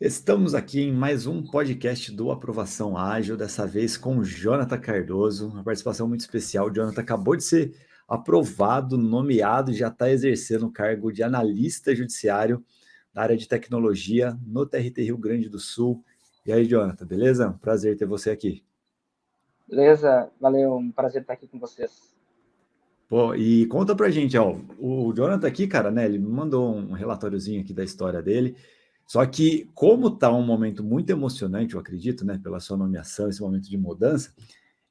Estamos aqui em mais um podcast do Aprovação Ágil, dessa vez com o Jonathan Cardoso, uma participação muito especial. O Jonathan acabou de ser aprovado, nomeado e já está exercendo o cargo de analista judiciário da área de tecnologia no TRT Rio Grande do Sul. E aí, Jonathan, beleza? Prazer ter você aqui. Beleza, valeu, um prazer estar aqui com vocês. Pô, e conta pra gente, ó, o Jonathan aqui, cara, né, ele me mandou um relatóriozinho aqui da história dele, só que como tá um momento muito emocionante, eu acredito, né, pela sua nomeação, esse momento de mudança,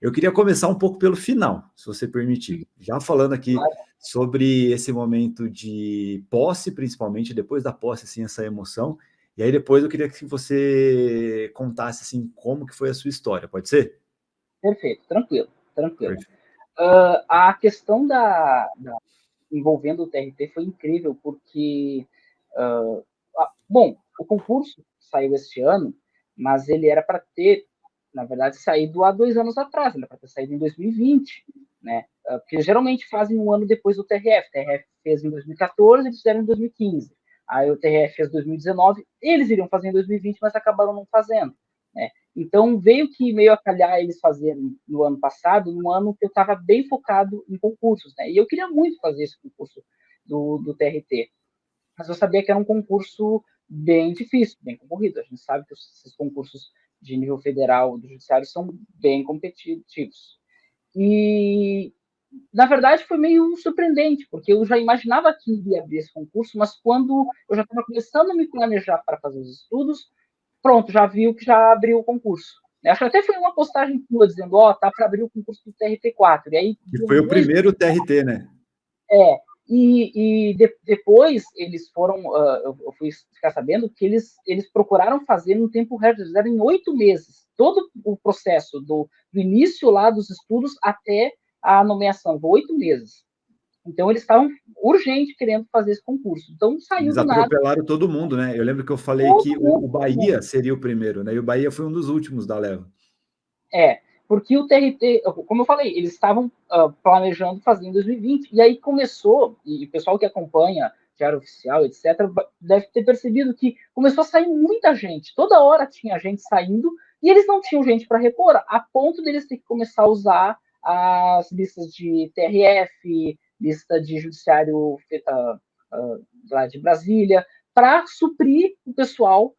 eu queria começar um pouco pelo final, se você permitir, já falando aqui Claro, sobre esse momento de posse, principalmente, depois da posse, assim, essa emoção, e aí depois eu queria que você contasse, assim, como que foi a sua história, pode ser? perfeito, tranquilo, tranquilo. Perfeito. A questão envolvendo o TRT foi incrível, porque, bom, o concurso saiu este ano, mas ele era para ter, na verdade, saído há 2 anos atrás, ele era para ter saído em 2020, né? Porque geralmente fazem um ano depois do TRF. O TRF fez em 2014, eles fizeram em 2015. Aí o TRF fez em 2019, eles iriam fazer em 2020, mas acabaram não fazendo, né? Então, veio que meio a calhar eles fazerem no ano passado, num ano que eu estava bem focado em concursos, né? E eu queria muito fazer esse concurso do TRT, mas eu sabia que era um concurso bem difícil, bem concorrido. A gente sabe que esses concursos de nível federal do judiciário são bem competitivos. E, na verdade, foi meio surpreendente, porque eu já imaginava que iria abrir esse concurso, mas quando eu já estava começando a me planejar para fazer os estudos, pronto, já viu que já abriu o concurso. Acho que até foi uma postagem tua dizendo, ó, tá para abrir o concurso do TRT4. E aí, Que foi o dois. primeiro TRT, né? É, depois eles foram, eu fui ficar sabendo que eles procuraram fazer no tempo recorde, eles fizeram em 8 meses, todo o processo do início lá dos estudos até a nomeação, 8 meses. Então eles estavam urgente querendo fazer esse concurso. Então saiu Eles do nada, atropelaram todo mundo, né? Eu lembro que eu falei todo que o mundo, todo mundo. Bahia seria o primeiro, né? E o Bahia foi um dos últimos da leva. Porque o TRT, como eu falei, eles estavam planejando fazer em 2020, e aí começou, e o pessoal que acompanha Diário Oficial, etc., deve ter percebido que começou a sair muita gente, toda hora tinha gente saindo, e eles não tinham gente para repor, a ponto deles ter que começar a usar as listas de TRF, lista de judiciário lá de Brasília, para suprir o pessoal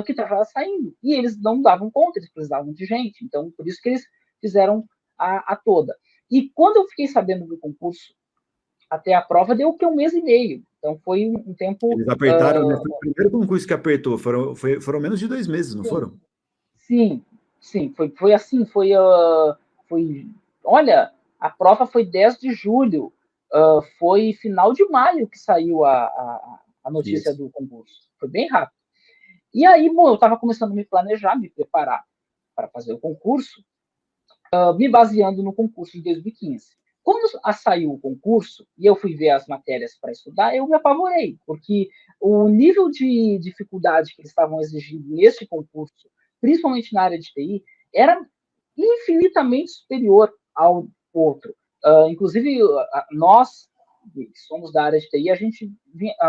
que estava saindo. E eles não davam conta, eles precisavam de gente. Então, por isso que eles fizeram a toda. E quando eu fiquei sabendo do concurso, até a prova deu que 1 mês e meio. Então, foi um tempo. Eles apertaram, né? Foi o primeiro concurso que apertou. Foram menos de 2 meses, não Sim, foram? sim, sim, foi assim, foi, olha, a prova foi 10 de julho, foi final de maio que saiu a notícia Isso. do concurso, foi bem rápido. E aí, bom, eu estava começando a me planejar, me preparar para fazer o concurso, me baseando no concurso de 2015. Quando saiu o concurso e eu fui ver as matérias para estudar, eu me apavorei, porque o nível de dificuldade que eles estavam exigindo nesse concurso, principalmente na área de TI, era infinitamente superior ao outro. Inclusive, nós, que somos da área de TI, a gente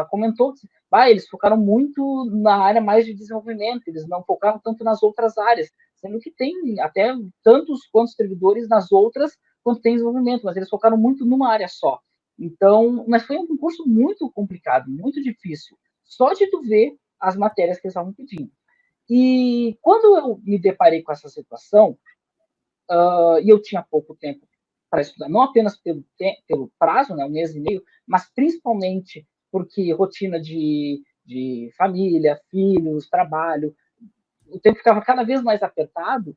comentou que eles focaram muito na área mais de desenvolvimento, eles não focaram tanto nas outras áreas, sendo que tem até tantos quantos servidores nas outras quanto tem desenvolvimento, mas eles focaram muito numa área só. Então, mas foi um concurso muito complicado, muito difícil, só de tu ver as matérias que eles estavam pedindo. E quando eu me deparei com essa situação, e eu tinha pouco tempo para estudar, não apenas pelo prazo, né, 1 mês e meio, mas principalmente porque rotina de família, filhos, trabalho, o tempo ficava cada vez mais apertado,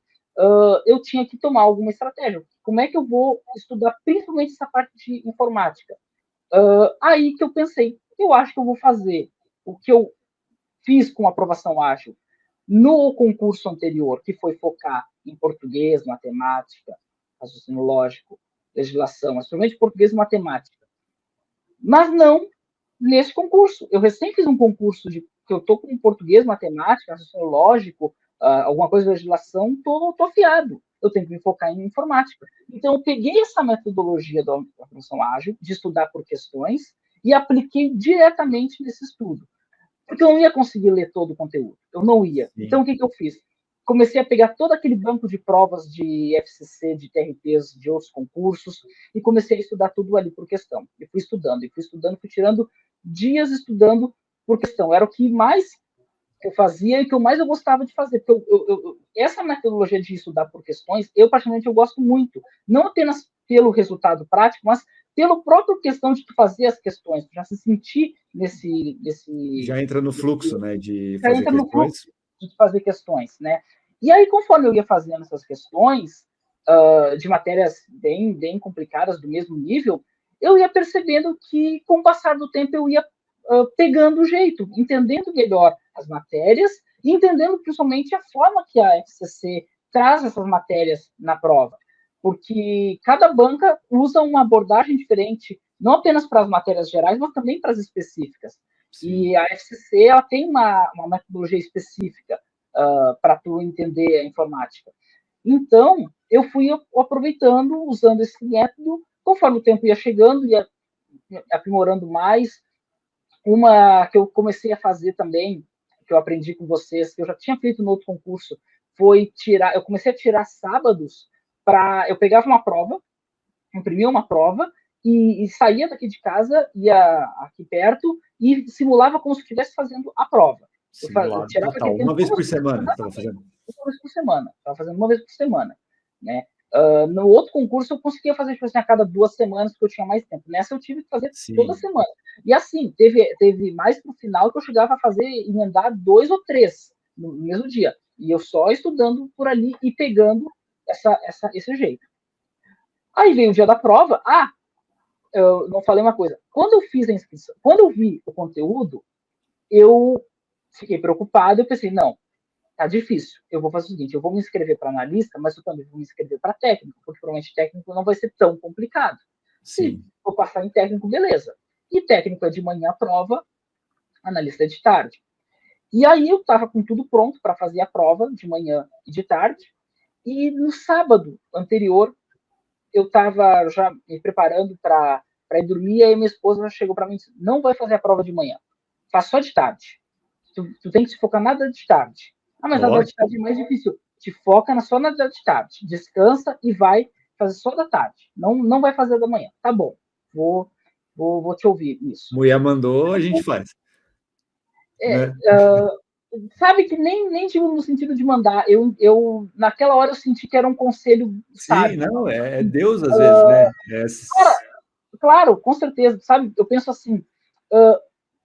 eu tinha que tomar alguma estratégia. Como é que eu vou estudar principalmente essa parte de informática? Aí que eu pensei, eu acho que eu vou fazer o que eu fiz com aprovação ágil no concurso anterior, que foi focar em português, matemática, raciocínio lógico, legislação, mas principalmente português e matemática. Mas não nesse concurso. Eu recém fiz um concurso que eu estou com português, matemática, raciocínio lógico, alguma coisa de legislação, estou afiado. Eu tenho que me focar em informática. Então, eu peguei essa metodologia da aprovação ágil, de estudar por questões, e apliquei diretamente nesse estudo. porque eu não ia conseguir ler todo o conteúdo, eu não ia. Sim. Então, o que eu fiz? Comecei a pegar todo aquele banco de provas de FCC, de TRPs, de outros concursos, e comecei a estudar tudo ali por questão. E fui estudando, fui tirando dias estudando por questão. Era o que mais eu fazia e o que mais eu gostava de fazer. Porque essa metodologia de estudar por questões, eu particularmente eu gosto muito. Não apenas pelo resultado prático, mas pela própria questão de tu fazer as questões, já se sentir Já entra no fluxo, né, de já fazer entra no questões. fluxo de fazer questões, né? E aí, conforme eu ia fazendo essas questões, de matérias bem complicadas, do mesmo nível, eu ia percebendo que, com o passar do tempo, eu ia pegando o jeito, entendendo melhor as matérias e entendendo principalmente a forma que a FCC traz essas matérias na prova. Porque cada banca usa uma abordagem diferente, não apenas para as matérias gerais, mas também para as específicas. Sim. E a FCC ela tem uma metodologia específica para tu entender a informática. Então, eu fui aproveitando, usando esse método, conforme o tempo ia chegando, ia aprimorando mais. Uma que eu comecei a fazer também, que eu aprendi com vocês, que eu já tinha feito no outro concurso, foi eu comecei a tirar sábados eu pegava uma prova, imprimia uma prova e saía daqui de casa, ia aqui perto e simulava como se estivesse fazendo a prova. Eu Simulado, tirava total. aquele tempo Uma vez como por se semana você estava fazendo? uma vez por semana. Estava fazendo uma vez por semana, né? No outro concurso eu conseguia fazer tipo assim, a cada 2 semanas, porque eu tinha mais tempo. Nessa eu tive que fazer toda Sim. semana. E assim, teve mais pro final que eu chegava a fazer, emendar 2 ou 3 no mesmo dia. E eu só estudando por ali e pegando esse jeito. Aí veio o dia da prova. Eu não falei uma coisa. Quando eu fiz a inscrição, quando eu vi o conteúdo, eu fiquei preocupado. Eu pensei, não, tá difícil. Eu vou fazer o seguinte: eu vou me inscrever para analista, mas eu também vou me inscrever para técnico, porque provavelmente técnico não vai ser tão complicado. Se Sim. for passar em técnico, beleza. E técnico é de manhã a prova, analista é de tarde. E aí eu estava com tudo pronto para fazer a prova de manhã e de tarde. E no sábado anterior, eu estava já me preparando para ir dormir, e aí minha esposa já chegou para mim e disse: não vai fazer a prova de manhã, faz só de tarde. Tu tem que se focar nada de tarde. Mas a da de Lógico. tarde é mais difícil. Te foca só na da de tarde. Descansa e vai fazer só da tarde. Não vai fazer da manhã. Tá bom. Vou te ouvir isso. Mulher mandou, a gente faz. É, Né? sabe que nem digo no sentido de mandar. Naquela hora eu senti que era um conselho Sim, sábio. não, é Deus às vezes, né? Cara, claro, com certeza. Sabe, eu penso assim,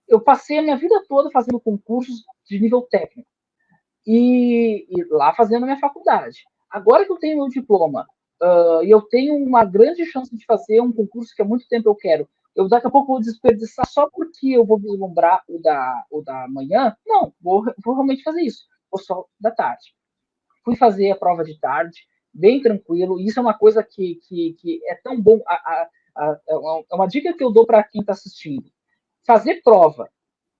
eu passei a minha vida toda fazendo concursos de nível técnico. E lá fazendo a minha faculdade. Agora que eu tenho meu diploma e eu tenho uma grande chance de fazer um concurso que há muito tempo eu quero, eu daqui a pouco vou desperdiçar só porque eu vou vislumbrar o da manhã? Não, vou realmente fazer isso. Vou só da tarde. Fui fazer a prova de tarde, bem tranquilo. E isso é uma coisa que é tão bom. É uma dica que eu dou para quem está assistindo. Fazer prova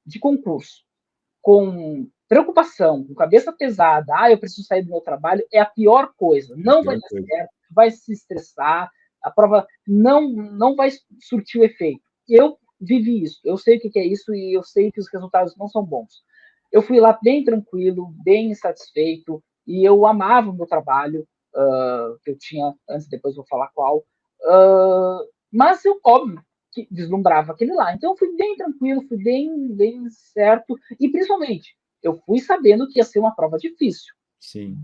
de concurso com preocupação, com cabeça pesada, eu preciso sair do meu trabalho, é a pior coisa. É a Não vai pior dar coisa. certo, vai se estressar, a prova não vai surtir o efeito. Eu vivi isso, eu sei o que é isso e eu sei que os resultados não são bons. Eu fui lá bem tranquilo, bem satisfeito, e eu amava o meu trabalho, que eu tinha antes, depois vou falar qual. Mas eu, óbvio, que deslumbrava aquele lá. Então eu fui bem tranquilo, fui bem certo, e principalmente, eu fui sabendo que ia ser uma prova difícil, Sim.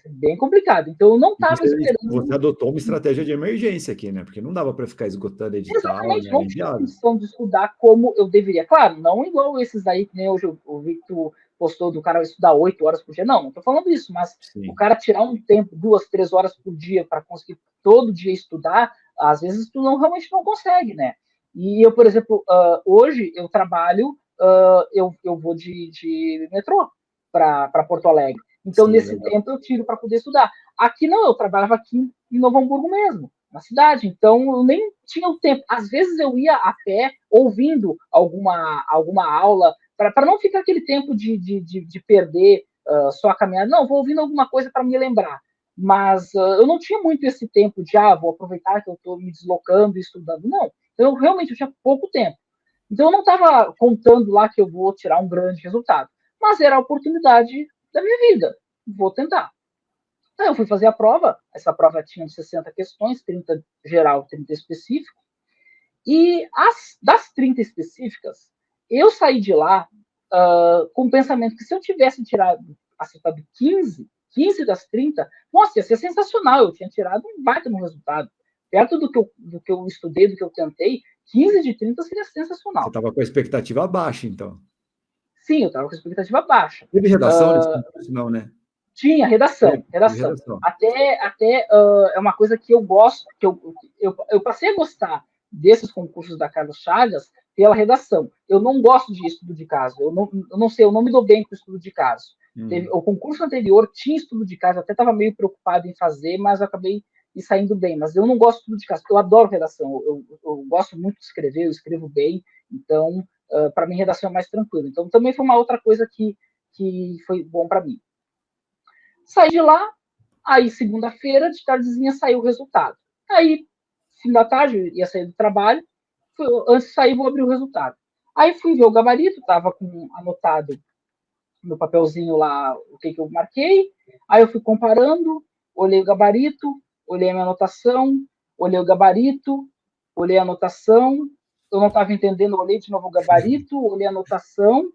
bem complicado. Então eu não E estava você esperando. adotou uma estratégia de emergência aqui, né? Porque não dava para ficar esgotando edital, Exatamente, né? Era não tinha inviável. condição de estudar como eu deveria. Claro, não igual esses aí, que nem hoje eu vi que tu postou do cara estudar 8 horas por dia. Não estou falando isso, mas o Sim. cara tirar um tempo, 2, 3 horas por dia para conseguir todo dia estudar, às vezes tu realmente não consegue, né? E eu, por exemplo, hoje eu trabalho, eu vou de metrô para Porto Alegre. Então, Sim, nesse legal. tempo eu tiro para poder estudar. Aqui não, eu trabalhava aqui em Novo Hamburgo mesmo, na cidade. Então, eu nem tinha o tempo. Às vezes eu ia a pé, ouvindo alguma aula, para não ficar aquele tempo de perder só a caminhada. Não, vou ouvindo alguma coisa para me lembrar. Mas eu não tinha muito esse tempo de, vou aproveitar que eu estou me deslocando e estudando. Não. Então, eu realmente eu tinha pouco tempo. Então, eu não estava contando lá que eu vou tirar um grande resultado, mas era a oportunidade da minha vida. Vou tentar. Então, eu fui fazer a prova. Essa prova tinha 60 questões, 30 geral, 30 específico. E das 30 específicas, eu saí de lá com o pensamento que se eu tivesse acertado 15 das 30, nossa, ia ser sensacional. Eu tinha tirado um baita no resultado. Perto do que eu estudei, do que eu tentei, 15 de 30 seria Você sensacional. estava com a expectativa baixa, então. Sim, eu estava com a expectativa baixa. Teve redação nesse concurso? Não, né? Tinha redação, Teve redação. redação. Até é uma coisa que eu gosto, que eu passei a gostar desses concursos da Carlos Chagas pela redação. Eu não gosto de estudo de caso. Eu não sei, eu não me dou bem com estudo de caso. O concurso anterior tinha estudo de caso, eu até estava meio preocupado em fazer, mas eu acabei saindo bem. Mas eu não gosto de estudo de caso, porque eu adoro redação. Eu gosto muito de escrever, eu escrevo bem, então, para mim, redação é mais tranquilo. Então, também foi uma outra coisa que foi bom para mim. Saí de lá, aí segunda-feira, de tardezinha, saiu o resultado. Aí, fim da tarde, ia sair do trabalho, antes de sair, vou abrir o resultado. Aí fui ver o gabarito, estava anotado no papelzinho lá o que eu marquei, aí eu fui comparando, olhei o gabarito, olhei a minha anotação, olhei o gabarito, olhei a anotação, eu não estava entendendo, olhei de novo o gabarito, olhei a anotação,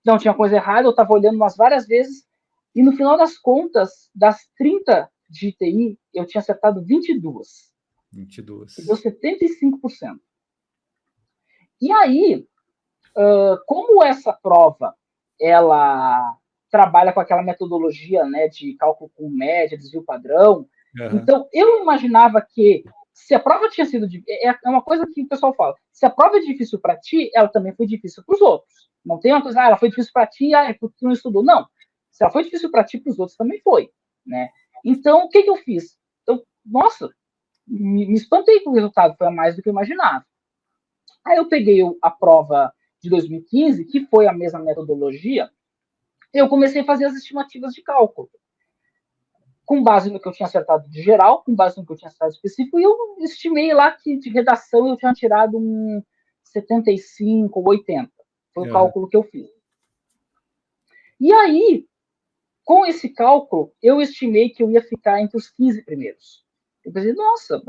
não tinha coisa errada, eu estava olhando umas várias vezes, e no final das contas, das 30 de TI, eu tinha acertado 22. 22. E deu 75%. E aí, como essa prova, ela trabalha com aquela metodologia, né, de cálculo com média, desvio padrão, então eu imaginava que se a prova tinha sido... É uma coisa que o pessoal fala, se a prova é difícil para ti, ela também foi difícil para os outros. Não tem uma coisa, ela foi difícil para ti, é porque tu não estudou. Não. Se ela foi difícil para ti, para os outros também foi, né? Então, o que eu fiz? Nossa, me espantei com o resultado, foi a mais do que eu imaginava. Aí eu peguei a prova de 2015, que foi a mesma metodologia, eu comecei a fazer as estimativas de cálculo. Com base no que eu tinha acertado de geral, com base no que eu tinha acertado específico, e eu estimei lá que de redação eu tinha tirado um 75 ou 80. Foi o cálculo que eu fiz. E aí, com esse cálculo, eu estimei que eu ia ficar entre os 15 primeiros. Eu pensei, nossa,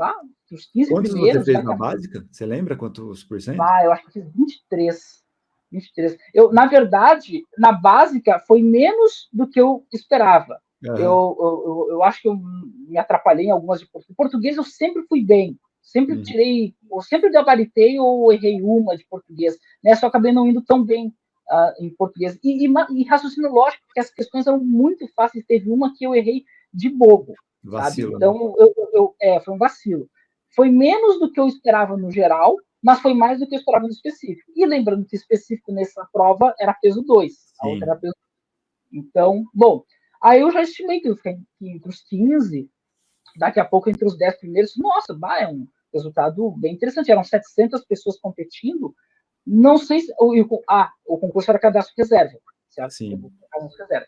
os 15 Quantos primeiros... você fez na básica? Você lembra quantos por cento? Eu acho que eu fiz 23. 23. Na verdade, na básica, foi menos do que eu esperava. Eu acho que eu me atrapalhei em algumas de português. Português eu sempre fui bem. Sempre tirei, ou sempre gabaritei ou errei uma de português. Né? Só acabei não indo tão bem em português. E raciocínio lógico, porque as questões eram muito fáceis. Teve uma que eu errei de bobo. Vacilo, sabe? Então, foi um vacilo. Foi menos do que eu esperava no geral, mas foi mais do que eu esperava no específico. E lembrando que específico nessa prova era peso 2, a outra era peso 1. Então, bom, aí eu já estimei que eu fiquei entre os 15, daqui a pouco entre os 10 primeiros. Nossa, é um resultado bem interessante. Eram 700 pessoas competindo. Não sei se... o concurso era cadastro reserva, certo? Sim. Cadastro reserva.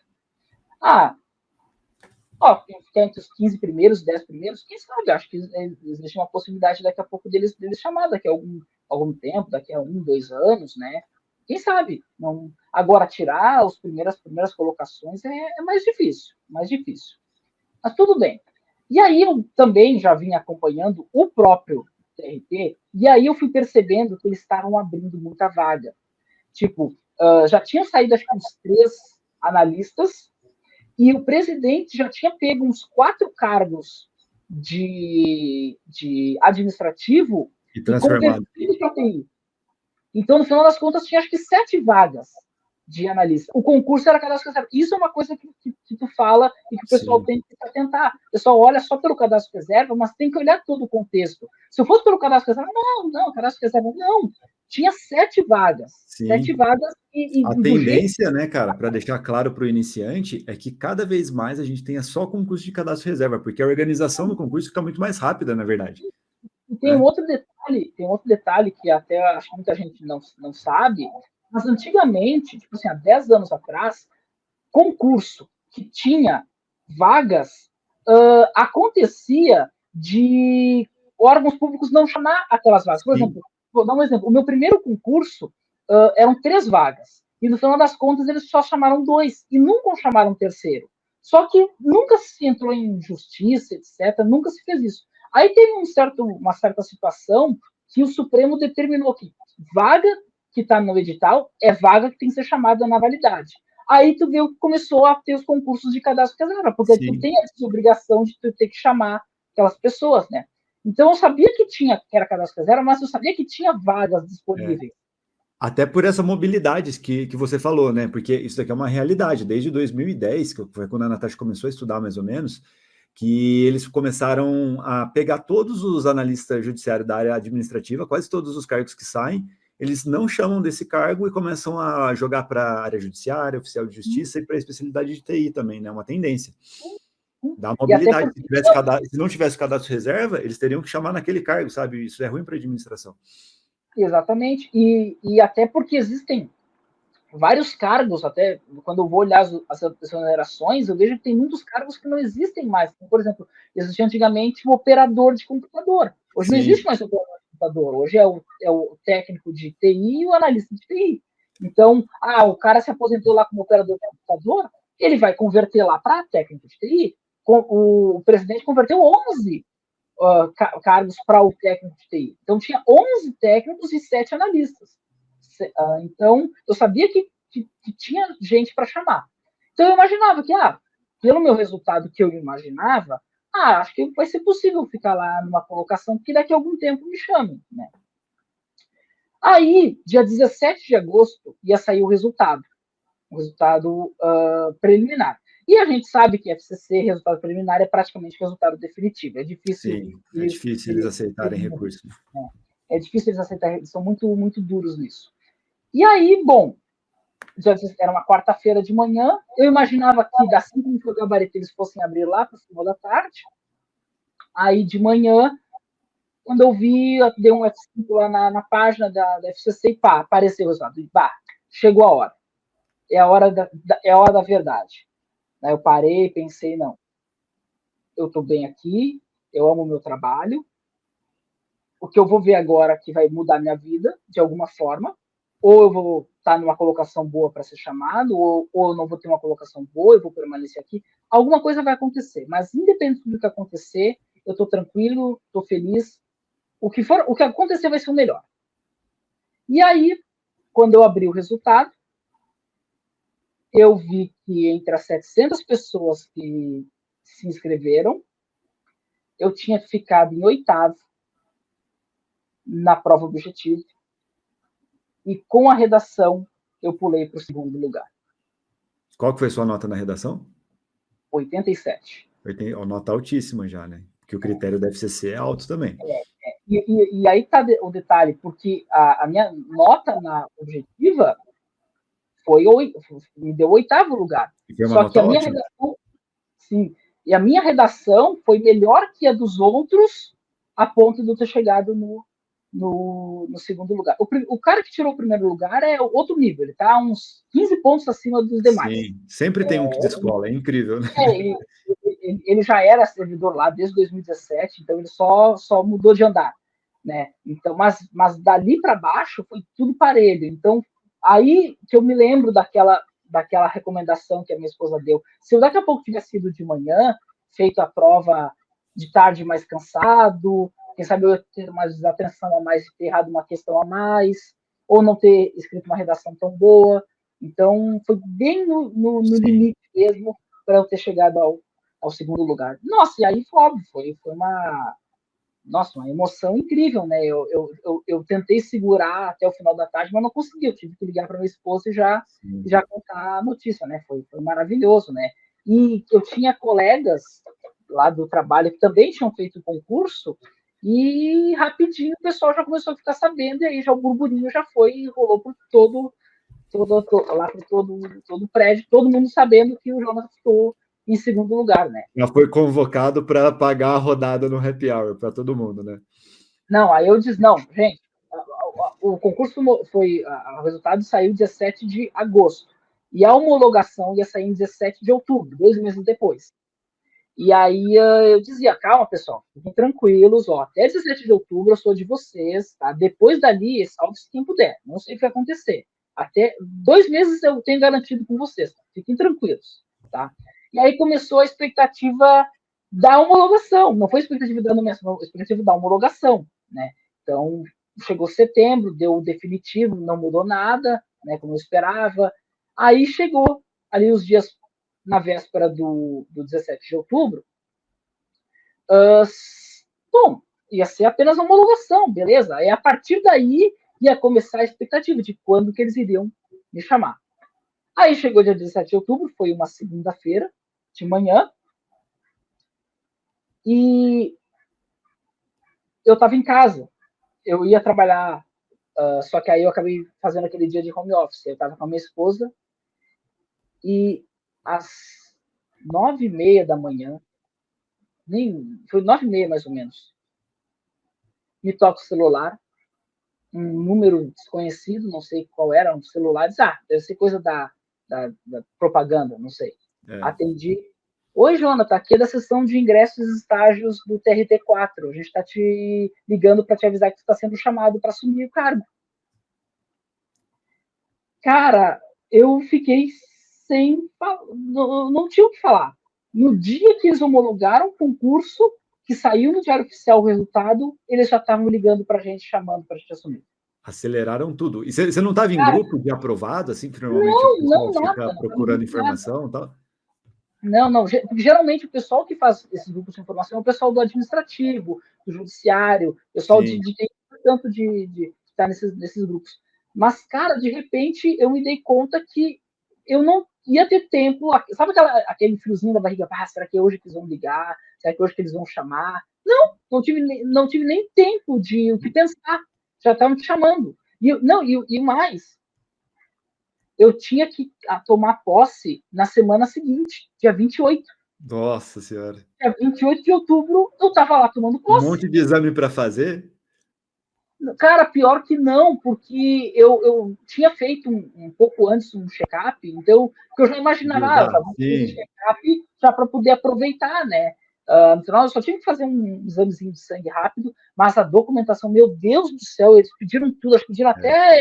Ficar entre os 15 primeiros, 10 primeiros, quem sabe? Acho que existe uma possibilidade daqui a pouco deles chamar daqui a algum tempo, daqui a 1, 2 anos, né? Quem sabe? Não... Agora, tirar as primeiras colocações é mais difícil, mais difícil. Mas tudo bem. E aí eu também já vim acompanhando o próprio TRT, e aí eu fui percebendo que eles estavam abrindo muita vaga. Tipo, já tinha saído acho que uns 3 analistas, e o presidente já tinha pego uns 4 cargos de administrativo e transformado. convertido para TI. Então, no final das contas, tinha acho que 7 vagas de analista. O concurso era cadastro reserva. Isso é uma coisa que tu fala e que o pessoal tem que atentar. O pessoal olha só pelo cadastro reserva, mas tem que olhar todo o contexto. Se eu fosse pelo cadastro reserva, não, cadastro reserva, não. Tinha 7 vagas. Sim. 7 vagas a tendência, né, cara, para deixar claro para o iniciante, é que cada vez mais a gente tenha só concurso de cadastro reserva, porque a organização do concurso fica muito mais rápida, na verdade. E tem um outro detalhe que até acho que muita gente não sabe, mas antigamente, tipo assim, há 10 anos atrás, concurso que tinha vagas, acontecia de órgãos públicos não chamar aquelas vagas. Por exemplo, vou dar um exemplo. O meu primeiro concurso eram 3 vagas. E no final das contas, eles só chamaram 2 e nunca chamaram um terceiro. Só que nunca se entrou em justiça, etc. Nunca se fez isso. Aí teve uma certa situação que o Supremo determinou que vaga que está no edital é vaga que tem que ser chamada na validade. Aí tu viu que começou a ter os concursos de cadastro reserva, porque tu tem essa obrigação de tu ter que chamar aquelas pessoas, né? Então eu sabia que era cadastro reserva, mas eu sabia que tinha vagas disponíveis. Até por essa mobilidade que você falou, né? Porque isso daqui é uma realidade. Desde 2010, que foi quando a Natasha começou a estudar mais ou menos, que eles começaram a pegar todos os analistas judiciários da área administrativa, quase todos os cargos que saem, eles não chamam desse cargo e começam a jogar para a área judiciária, oficial de justiça e para a especialidade de TI também, né? Uma tendência. Dá mobilidade. Se não tivesse cadastro reserva, eles teriam que chamar naquele cargo, sabe? Isso é ruim para a administração. Exatamente. E até porque existem vários cargos, até quando eu vou olhar as exonerações, eu vejo que tem muitos cargos que não existem mais. Por exemplo, existia antigamente o operador de computador. Hoje não existe mais o operador de computador. Hoje é o técnico de TI e o analista de TI. Então, o cara se aposentou lá como operador de computador, ele vai converter lá para técnico de TI. O presidente converteu 11 cargos para o técnico de TI. Então, tinha 11 técnicos e 7 analistas. Então, eu sabia que tinha gente para chamar. Então, eu imaginava que, pelo meu resultado que eu imaginava, acho que vai ser possível ficar lá numa colocação, que daqui a algum tempo me chamem, né? Aí, dia 17 de agosto, ia sair o resultado preliminar. E a gente sabe que FCC, resultado preliminar, é praticamente resultado definitivo. É difícil. Sim, é difícil eles aceitarem recurso. É difícil eles aceitarem, eles são muito, muito duros nisso. E aí, bom, era uma quarta-feira de manhã, eu imaginava que das 5 que eu gabarito eles fossem abrir lá para o final da tarde. Aí, de manhã, quando eu vi, eu dei um F5 lá na página da FCC e apareceu o resultado. E, chegou a hora. É a hora da verdade. Aí eu parei, pensei, não, eu estou bem aqui, eu amo o meu trabalho, o que eu vou ver agora que vai mudar minha vida, de alguma forma, ou eu vou estar numa colocação boa para ser chamado, ou eu não vou ter uma colocação boa, eu vou permanecer aqui, alguma coisa vai acontecer, mas independente do que acontecer, eu estou tranquilo, estou feliz, o que acontecer vai ser o melhor. E aí, quando eu abri o resultado, eu vi que entre as 700 pessoas que se inscreveram, eu tinha ficado em 8º na prova objetiva e com a redação eu pulei para o 2º lugar. Qual que foi sua nota na redação? 87. Nota altíssima já, né? Porque o critério da FCC é alto também. E aí está o detalhe, porque a minha nota na objetiva me deu 8º lugar. Só que a minha redação, sim, e a minha redação foi melhor que a dos outros, a ponto de eu ter chegado no 2º lugar. O cara que tirou o 1º lugar é outro nível, ele está uns 15 pontos acima dos demais. Sim, sempre tem um que descola, é incrível, né? Ele já era servidor lá desde 2017, então ele só mudou de andar, né? Então, mas dali para baixo foi tudo parelho. Então, aí que eu me lembro daquela recomendação que a minha esposa deu. Se eu daqui a pouco tivesse sido de manhã, feito a prova de tarde mais cansado, quem sabe eu ia ter uma desatenção a mais, ter errado uma questão a mais, ou não ter escrito uma redação tão boa. Então, foi bem no limite mesmo para eu ter chegado ao 2º lugar. Nossa, e aí foi óbvio, foi uma emoção incrível, né? Eu tentei segurar até o final da tarde, mas não consegui. Eu tive que ligar para minha esposa e já contar a notícia, né? Foi maravilhoso, né? E eu tinha colegas lá do trabalho que também tinham feito o concurso e rapidinho o pessoal já começou a ficar sabendo e aí já o burburinho já foi e rolou por todo o prédio, todo mundo sabendo que o Jonas ficou em 2º lugar, né? Já foi convocado para pagar a rodada no happy hour para todo mundo, né? Não, aí eu disse, não, gente, o concurso foi, o resultado saiu 17 de agosto e a homologação ia sair em 17 de outubro, 2 meses depois. E aí eu dizia, calma, pessoal, fiquem tranquilos, ó, até 17 de outubro eu sou de vocês, tá? Depois dali, salve-se quem puder, não sei o que vai acontecer. Até 2 meses eu tenho garantido com vocês, tá? Fiquem tranquilos, tá? E aí começou a expectativa da homologação, não foi a expectativa da nomeação, a expectativa da homologação, né? Então, chegou setembro, deu o definitivo, não mudou nada, né, como eu esperava. Aí chegou ali os dias na véspera do 17 de outubro, uh, bom, ia ser apenas uma homologação, beleza? Aí a partir daí ia começar a expectativa de quando que eles iriam me chamar. Aí chegou dia 17 de outubro, foi uma segunda-feira de manhã, e eu estava em casa. Eu ia trabalhar, só que aí eu acabei fazendo aquele dia de home office. Eu estava com a minha esposa e às 9h30 da manhã, foi 9h30 mais ou menos, me toca o celular, um número desconhecido, não sei qual era, um celular, deve ser coisa da propaganda, não sei. Atendi. Oi, Jonathan, aqui é da sessão de ingressos e estágios do TRT4. A gente está te ligando para te avisar que tu está sendo chamado para assumir o cargo. Cara, eu fiquei sem... Não tinha o que falar. No dia que eles homologaram o concurso, que saiu no Diário Oficial o resultado, eles já estavam ligando para a gente, chamando para a gente assumir. Aceleraram tudo. E você não estava em grupo de aprovado, assim, que normalmente o pessoal fica procurando informação e tal? Não. Geralmente o pessoal que faz esses grupos de informação é o pessoal do administrativo, do judiciário, o pessoal de tanto de estar nesses grupos. Mas, cara, de repente eu me dei conta que eu não ia ter tempo. Sabe aquele friozinho da barriga? Será que é hoje que eles vão ligar? Será que é hoje que eles vão chamar? Não tive nem tempo de o que pensar. Já estavam te chamando. E mais, eu tinha que tomar posse na semana seguinte, dia 28. Nossa Senhora. Dia 28 de outubro, eu estava lá tomando posse. Um monte de exame para fazer? Cara, pior que não, porque eu tinha feito um pouco antes um check-up, então eu já imaginava, já vou fazer esse check-up já para poder aproveitar, né? No final, eu só tinha que fazer um examezinho de sangue rápido, mas a documentação, meu Deus do céu, eles pediram tudo, eles pediram até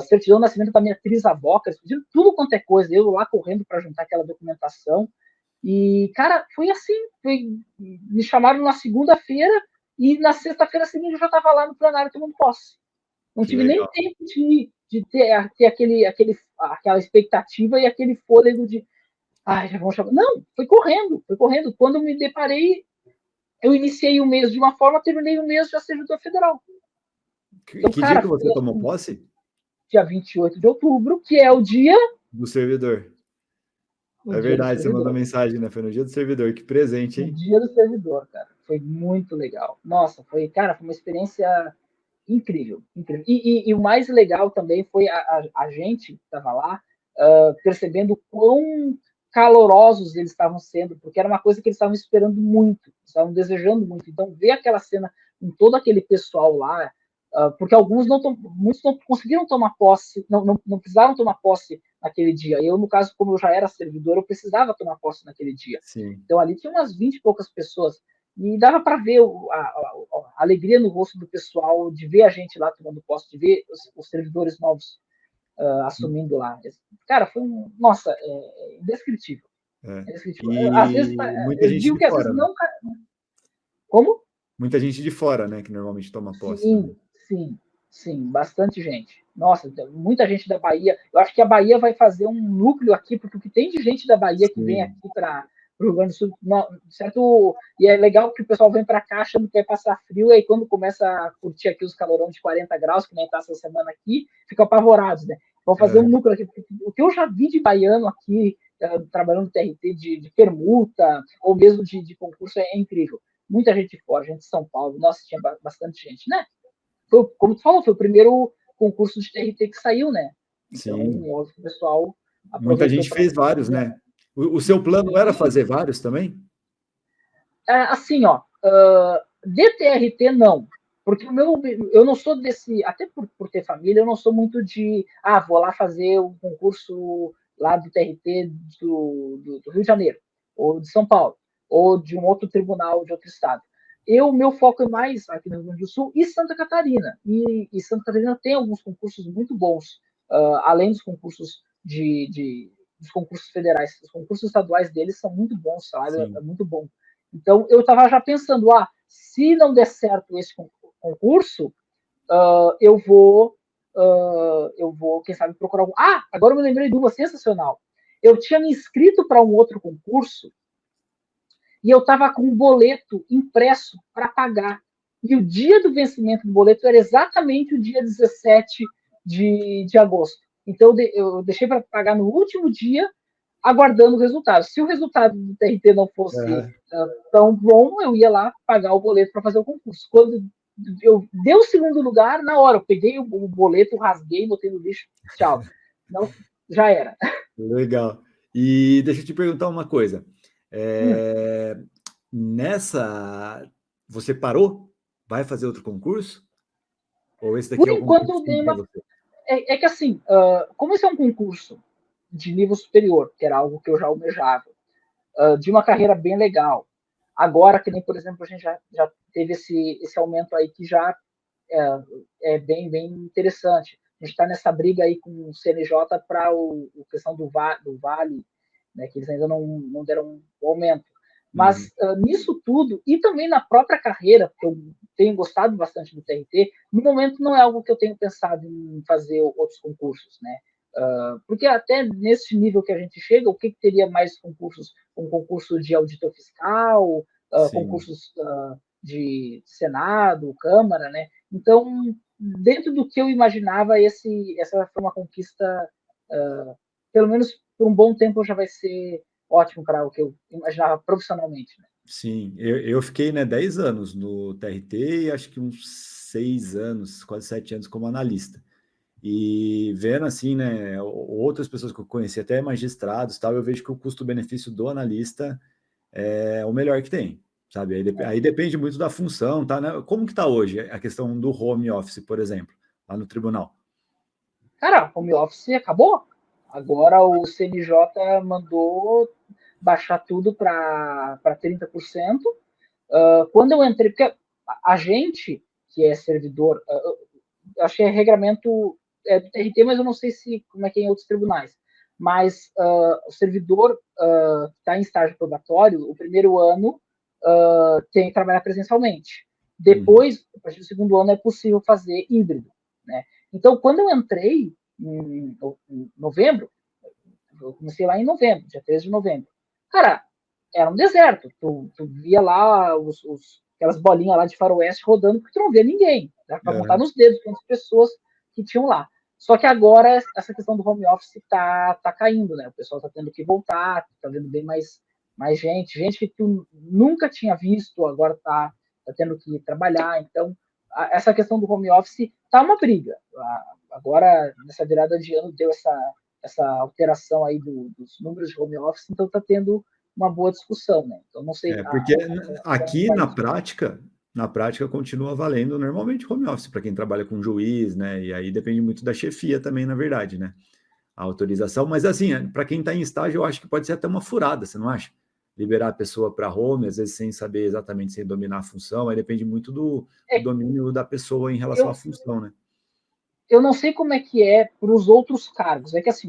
certidão de nascimento da minha trisavó, eles pediram tudo quanto é coisa, eu lá correndo para juntar aquela documentação. E, cara, foi assim, me chamaram na segunda-feira, e na sexta-feira seguinte eu já estava lá no plenário tomando posse. Não tive nem tempo de ter aquela expectativa e aquele fôlego de já vão chamar. Não, foi correndo. Quando eu me deparei, eu iniciei o mês de uma forma, terminei o mês já servidor federal. Então, que dia que você tomou posse? Dia 28 de outubro, que é o dia do servidor. É verdade, você mandou mensagem, né? Foi no dia do servidor, que presente, hein? No dia do servidor, cara. Foi muito legal. Nossa, foi uma experiência incrível. E o mais legal também foi a gente que estava lá percebendo quão calorosos eles estavam sendo, porque era uma coisa que eles estavam esperando muito, estavam desejando muito. Então, ver aquela cena com todo aquele pessoal lá, porque muitos não conseguiram tomar posse, não precisaram tomar posse naquele dia. Eu, no caso, como eu já era servidor, eu precisava tomar posse naquele dia. Sim. Então, ali tinha umas 20 e poucas pessoas. E dava para ver a alegria no rosto do pessoal, de ver a gente lá tomando posse, de ver os servidores novos assumindo lá. Cara, foi nossa, indescritível. E às vezes, muita gente de fora, né? Como? Muita gente de fora, né, que normalmente toma posse. Sim, bastante gente. Nossa, muita gente da Bahia. Eu acho que a Bahia vai fazer um núcleo aqui, porque o que tem de gente da Bahia que vem aqui para o Rio Grande do Sul, certo? E é legal que o pessoal vem para cá achando que vai passar frio, e aí quando começa a curtir aqui os calorão de 40 graus, que nem está essa semana aqui, ficam apavorados, né? Vão fazer um núcleo aqui. O que eu já vi de baiano aqui, trabalhando no TRT de permuta, ou mesmo de concurso, é incrível. Muita gente de fora, gente de São Paulo, nossa, tinha bastante gente, né? Como tu falou, foi o primeiro concurso de TRT que saiu, né? Então, o pessoal muita gente fez vários, né? O seu plano era fazer vários também? Assim, ó, de TRT não, porque eu não sou desse, até por ter família, eu não sou muito de, vou lá fazer um concurso lá do TRT do Rio de Janeiro. ou de São Paulo, ou de um outro tribunal de outro estado. Meu foco é mais aqui no Rio Grande do Sul e Santa Catarina. E Santa Catarina tem alguns concursos muito bons, além dos concursos dos concursos federais. Os concursos estaduais deles são muito bons, o salário é muito bom. Então, eu estava já pensando, se não der certo esse concurso, eu vou, quem sabe, procurar algum. Agora eu me lembrei de uma sensacional. Eu tinha me inscrito para um outro concurso e eu estava com um boleto impresso para pagar. E o dia do vencimento do boleto era exatamente o dia 17 de agosto. Então, eu deixei para pagar no último dia, aguardando o resultado. Se o resultado do TRT não fosse tão bom, eu ia lá pagar o boleto para fazer o concurso. Quando eu dei o segundo lugar, na hora, eu peguei o boleto, rasguei, botei no lixo, tchau. Não, já era. Legal. E deixa eu te perguntar uma coisa. Nessa, você parou? Vai fazer outro concurso? Ou esse daqui Por é o enquanto, concurso eu dei para uma. você? É que assim, como esse é um concurso de nível superior, que era algo que eu já almejava, de uma carreira bem legal. Agora, que nem, por exemplo, a gente já teve esse aumento aí que já é bem interessante. A gente está nessa briga aí com o CNJ para a questão do Vale, né, que eles ainda não deram o aumento. Mas nisso tudo, e também na própria carreira, porque eu tenho gostado bastante do TRT, no momento não é algo que eu tenho pensado em fazer outros concursos, né? Porque até nesse nível que a gente chega, o que teria mais concursos? Um concurso de auditor fiscal, concursos de Senado, Câmara, né? Então, dentro do que eu imaginava, essa foi uma conquista, pelo menos por um bom tempo, já vai ser ótimo para o que eu imaginava profissionalmente. Né? Sim, eu fiquei, né, 10 anos no TRT e acho que uns 6 anos, quase 7 anos como analista. E vendo assim, né, outras pessoas que eu conheci, até magistrados, tal, eu vejo que o custo-benefício do analista é o melhor que tem, sabe? Aí depende muito da função, tá? Né? Como que tá hoje a questão do home office, por exemplo, lá no tribunal? Cara, home office acabou. Agora o CNJ mandou baixar tudo para 30%. Quando eu entrei, porque a gente que é servidor, eu achei regramento do TRT, mas eu não sei como é que é em outros tribunais. Mas o servidor que está em estágio probatório, o primeiro ano tem que trabalhar presencialmente. Depois, a partir do segundo ano, é possível fazer híbrido. Né? Então, quando eu entrei em novembro, eu comecei lá em novembro, dia 13 de novembro. Cara, era um deserto. Tu via lá aquelas bolinhas lá de faroeste rodando, porque tu não via ninguém. Dá para contar nos dedos quantas pessoas que tinham lá. Só que agora essa questão do home office tá caindo, né? O pessoal tá tendo que voltar, tá vendo bem mais gente que tu nunca tinha visto, agora tá tendo que trabalhar. Então, essa questão do home office tá uma briga. Agora, nessa virada de ano, deu essa alteração aí dos números de home office, então está tendo uma boa discussão, né? Então não sei. Porque aqui na prática continua valendo normalmente home office para quem trabalha com juiz, né? E aí depende muito da chefia também, na verdade, né? A autorização, mas assim, para quem está em estágio, eu acho que pode ser até uma furada, você não acha? Liberar a pessoa para home, às vezes sem saber exatamente, sem dominar a função, aí depende muito do domínio da pessoa em relação à função, né? Eu não sei como é que é para os outros cargos. É que assim,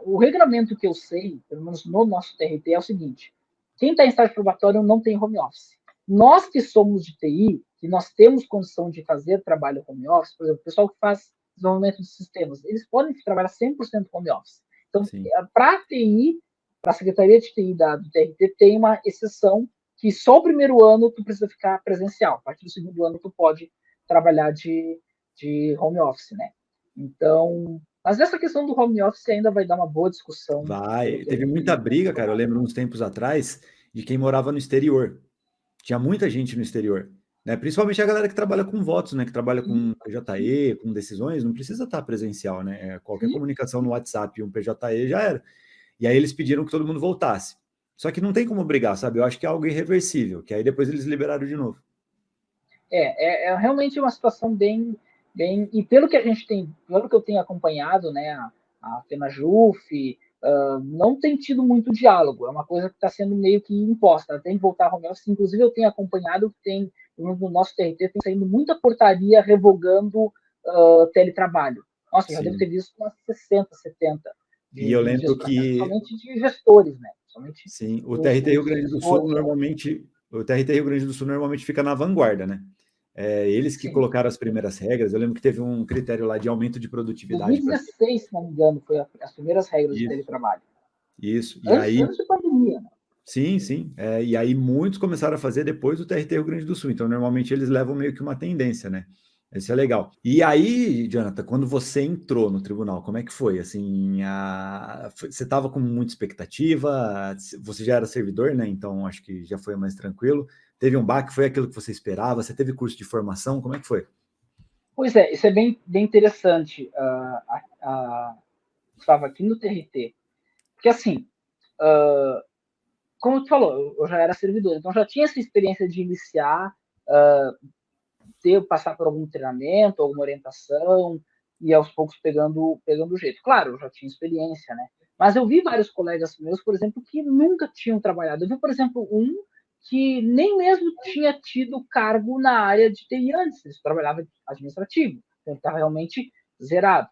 o regulamento que eu sei, pelo menos no nosso TRT, é o seguinte: quem está em estágio probatório não tem home office. Nós que somos de TI, que nós temos condição de fazer trabalho home office, por exemplo, o pessoal que faz desenvolvimento de sistemas, eles podem trabalhar 100% home office. Então, para a TI, para a Secretaria de TI do TRT, tem uma exceção que só o primeiro ano tu precisa ficar presencial. A partir do segundo ano tu pode trabalhar de home office, né? Então, mas essa questão do home office ainda vai dar uma boa discussão. Vai. Teve muita briga, cara. Eu lembro uns tempos atrás de quem morava no exterior. Tinha muita gente no exterior, né? Principalmente a galera que trabalha com votos, né? Que trabalha com PJE, com decisões, não precisa estar presencial, né? Qualquer comunicação no WhatsApp, um PJE já era. E aí eles pediram que todo mundo voltasse. Só que não tem como brigar, sabe? Eu acho que é algo irreversível, que aí depois eles liberaram de novo. É realmente uma situação bem. E pelo que a gente tem, pelo que eu tenho acompanhado, né? A FenaJuf, não tem tido muito diálogo, é uma coisa que está sendo meio que imposta, tem que voltar ao home office, inclusive eu tenho acompanhado que tem, no nosso TRT, tem saindo muita portaria revogando teletrabalho. Nossa, já devo ter visto umas 60, 70 e eu de lembro gestores, que somente de gestores, né? Somente sim, o TRT Rio Grande do Sul gestores, normalmente, o TRT Rio Grande do Sul normalmente fica na vanguarda, né? Eles que sim. colocaram as primeiras regras. Eu lembro que teve um critério lá de aumento de produtividade para 2016, se não me engano, foi as primeiras regras de isso, teletrabalho. isso. E Antes, aí, antes da pandemia, né? sim, sim. E aí muitos começaram a fazer depois do TRT Rio Grande do Sul. Então, normalmente eles levam meio que uma tendência, né? Isso é legal. E aí, Jonathan, quando você entrou no tribunal, como é que foi? Assim, você estava com muita expectativa? Você já era servidor, né? Então, acho que já foi mais tranquilo. Teve um baque? Foi aquilo que você esperava? Você teve curso de formação? Como é que foi? Pois é, isso é bem interessante, Gustavo, aqui no TRT. Porque, assim, como tu falou, eu já era servidor, então já tinha essa experiência de iniciar, passar por algum treinamento, alguma orientação, e aos poucos pegando o jeito. Claro, eu já tinha experiência, né? Mas eu vi vários colegas meus, por exemplo, que nunca tinham trabalhado. Eu vi, por exemplo, um que nem mesmo tinha tido cargo na área de TI antes, ele trabalhava administrativo, então ele estava realmente zerado.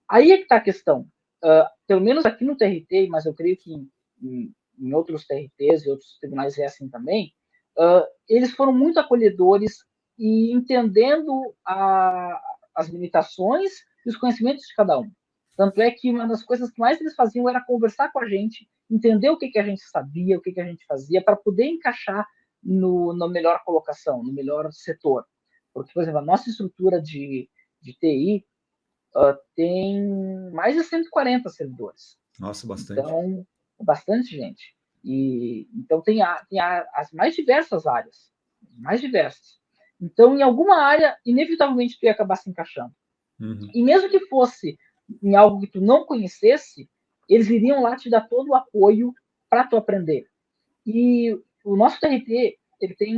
Aí é que está a questão. Pelo menos aqui no TRT, mas eu creio que em outros TRTs e outros tribunais é assim também, eles foram muito acolhedores e entendendo as limitações e os conhecimentos de cada um. Tanto é que uma das coisas que mais eles faziam era conversar com a gente, entender o que a gente sabia, o que a gente fazia, para poder encaixar na melhor colocação, no melhor setor. Porque, por exemplo, a nossa estrutura de TI tem mais de 140 servidores. Nossa, bastante. Então, bastante gente. E então as mais diversas áreas, mais diversas. Então, em alguma área, inevitavelmente tu ia acabar se encaixando. Uhum. E mesmo que fosse em algo que tu não conhecesse, eles iriam lá te dar todo o apoio para tu aprender. E o nosso TRT ele tem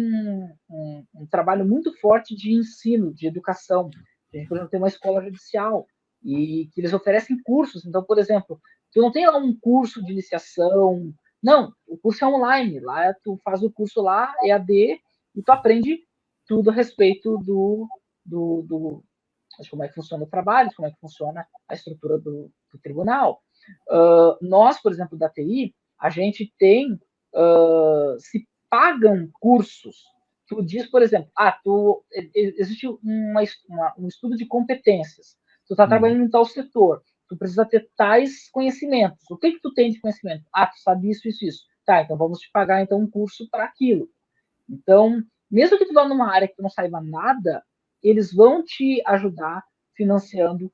um trabalho muito forte de ensino, de educação. A gente, por exemplo, tem uma escola judicial e que eles oferecem cursos. Então, por exemplo, tu não tem lá um curso de iniciação. Não, o curso é online. Lá tu faz o curso lá, EAD, e tu aprende tudo a respeito de como é que funciona o trabalho, de como é que funciona a estrutura do tribunal. Nós, por exemplo, da TI, a gente tem, se pagam cursos. Tu diz, por exemplo, existe um estudo de competências. Tu está Uhum. trabalhando em tal setor, tu precisa ter tais conhecimentos. O que tu tem de conhecimento? Tu sabe isso, isso, isso. Tá, então vamos te pagar então um curso para aquilo. Então, mesmo que tu vá numa área que tu não saiba nada, eles vão te ajudar financiando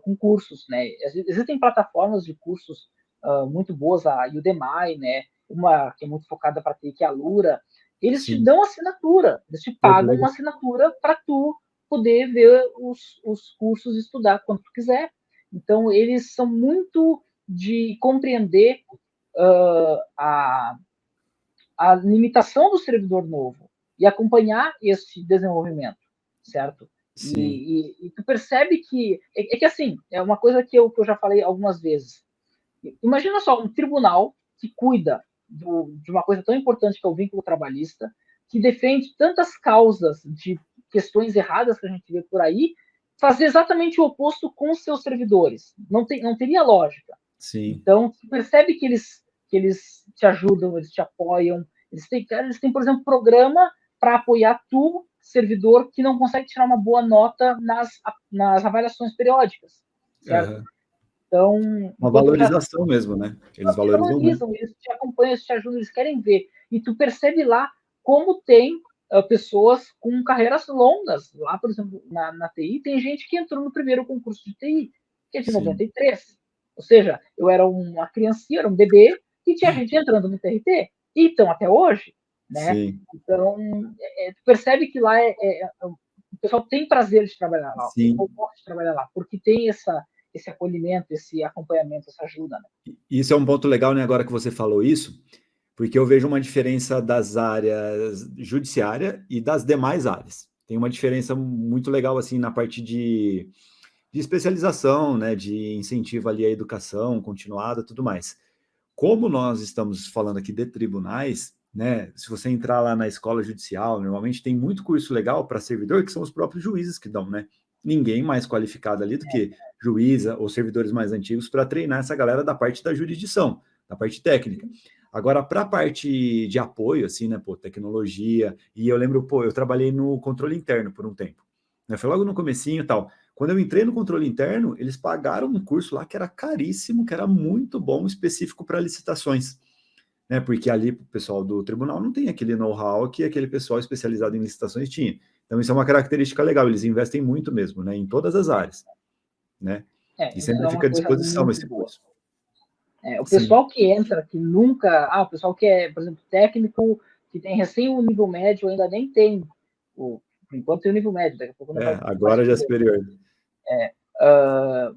com cursos, né? Existem plataformas de cursos muito boas, a Udemy, né? Uma que é muito focada para ti, que é a Lura. Eles te Sim. dão assinatura, eles te Pô, que pagam uma legal. assinatura para tu poder ver os cursos e estudar quando tu quiser. Então, eles são muito de compreender a limitação do servidor novo e acompanhar esse desenvolvimento, certo? Sim. E tu percebe que que assim, é uma coisa que eu já falei algumas vezes. Imagina só um tribunal que cuida de uma coisa tão importante que é o vínculo trabalhista, que defende tantas causas de questões erradas que a gente vê por aí, fazer exatamente o oposto com os seus servidores. Não teria lógica. Sim. Então, você percebe que eles te ajudam, eles te apoiam. Eles têm, por exemplo, programa para apoiar tu, servidor, que não consegue tirar uma boa nota nas avaliações periódicas, certo? Uhum. Então, Uma enquanto eu já valorização mesmo, né? Eles te valorizam muito. valorizam, eles te acompanham, eles te ajudam, eles querem ver. E tu percebe lá como tem pessoas com carreiras longas. Lá, por exemplo, na TI, tem gente que entrou no primeiro concurso de TI, que é de Sim. 93. Ou seja, eu era uma criancinha, era um bebê, e tinha gente entrando no TRT. E então, até hoje, né? Sim. Então, tu percebe que lá o pessoal tem prazer de trabalhar lá, o pessoal Sim. gosta de trabalhar lá, porque tem esse acolhimento, esse acompanhamento, essa ajuda, né? Isso é um ponto legal, né? Agora que você falou isso, porque eu vejo uma diferença das áreas judiciária e das demais áreas. Tem uma diferença muito legal, assim, na parte de de especialização, né, de incentivo ali à educação continuada, tudo mais. Como nós estamos falando aqui de tribunais, né, se você entrar lá na escola judicial, normalmente tem muito curso legal para servidor, que são os próprios juízes que dão, né? Ninguém mais qualificado ali do que juíza ou servidores mais antigos para treinar essa galera da parte da jurisdição, da parte técnica. Agora, para a parte de apoio, assim, né, pô, tecnologia, e eu lembro, pô, eu trabalhei no controle interno por um tempo, né, foi logo no comecinho e tal. Quando eu entrei no controle interno, eles pagaram um curso lá que era caríssimo, que era muito bom, específico para licitações, né? Porque ali o pessoal do tribunal não tem aquele know-how que aquele pessoal especializado em licitações tinha. Então isso é uma característica legal, eles investem muito mesmo, né? Em todas as áreas, né? E Isso sempre é fica uma à coisa disposição muito esse boa. curso. O Sim. pessoal que entra, que nunca. O pessoal que é, por exemplo, técnico, que tem recém o nível médio, ainda nem tem. Por enquanto tem o nível médio, daqui a pouco não vai mais Agora já é superior. superior.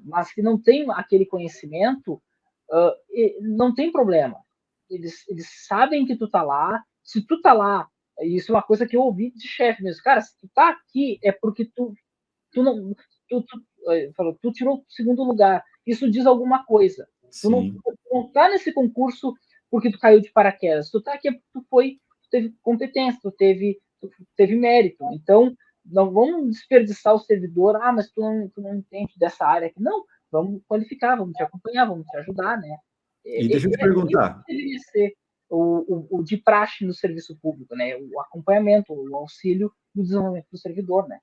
Mas que não tem aquele conhecimento, não tem problema. Eles sabem que tu tá lá. Se tu tá lá, isso é uma coisa que eu ouvi de chefe mesmo. Cara, se tu tá aqui, é porque tu não. Tu tirou o segundo lugar. Isso diz alguma coisa. Sim. Tu não tá nesse concurso porque tu caiu de paraquedas. Tu tá aqui porque tu teve competência, tu teve mérito. Então, não vamos desperdiçar o servidor. Mas tu não entende dessa área aqui. Não, vamos qualificar, vamos te acompanhar, vamos te ajudar, né? E deixa eu te Isso perguntar. deveria ser o de praxe no serviço público, né? O acompanhamento, o auxílio do desenvolvimento do servidor, né?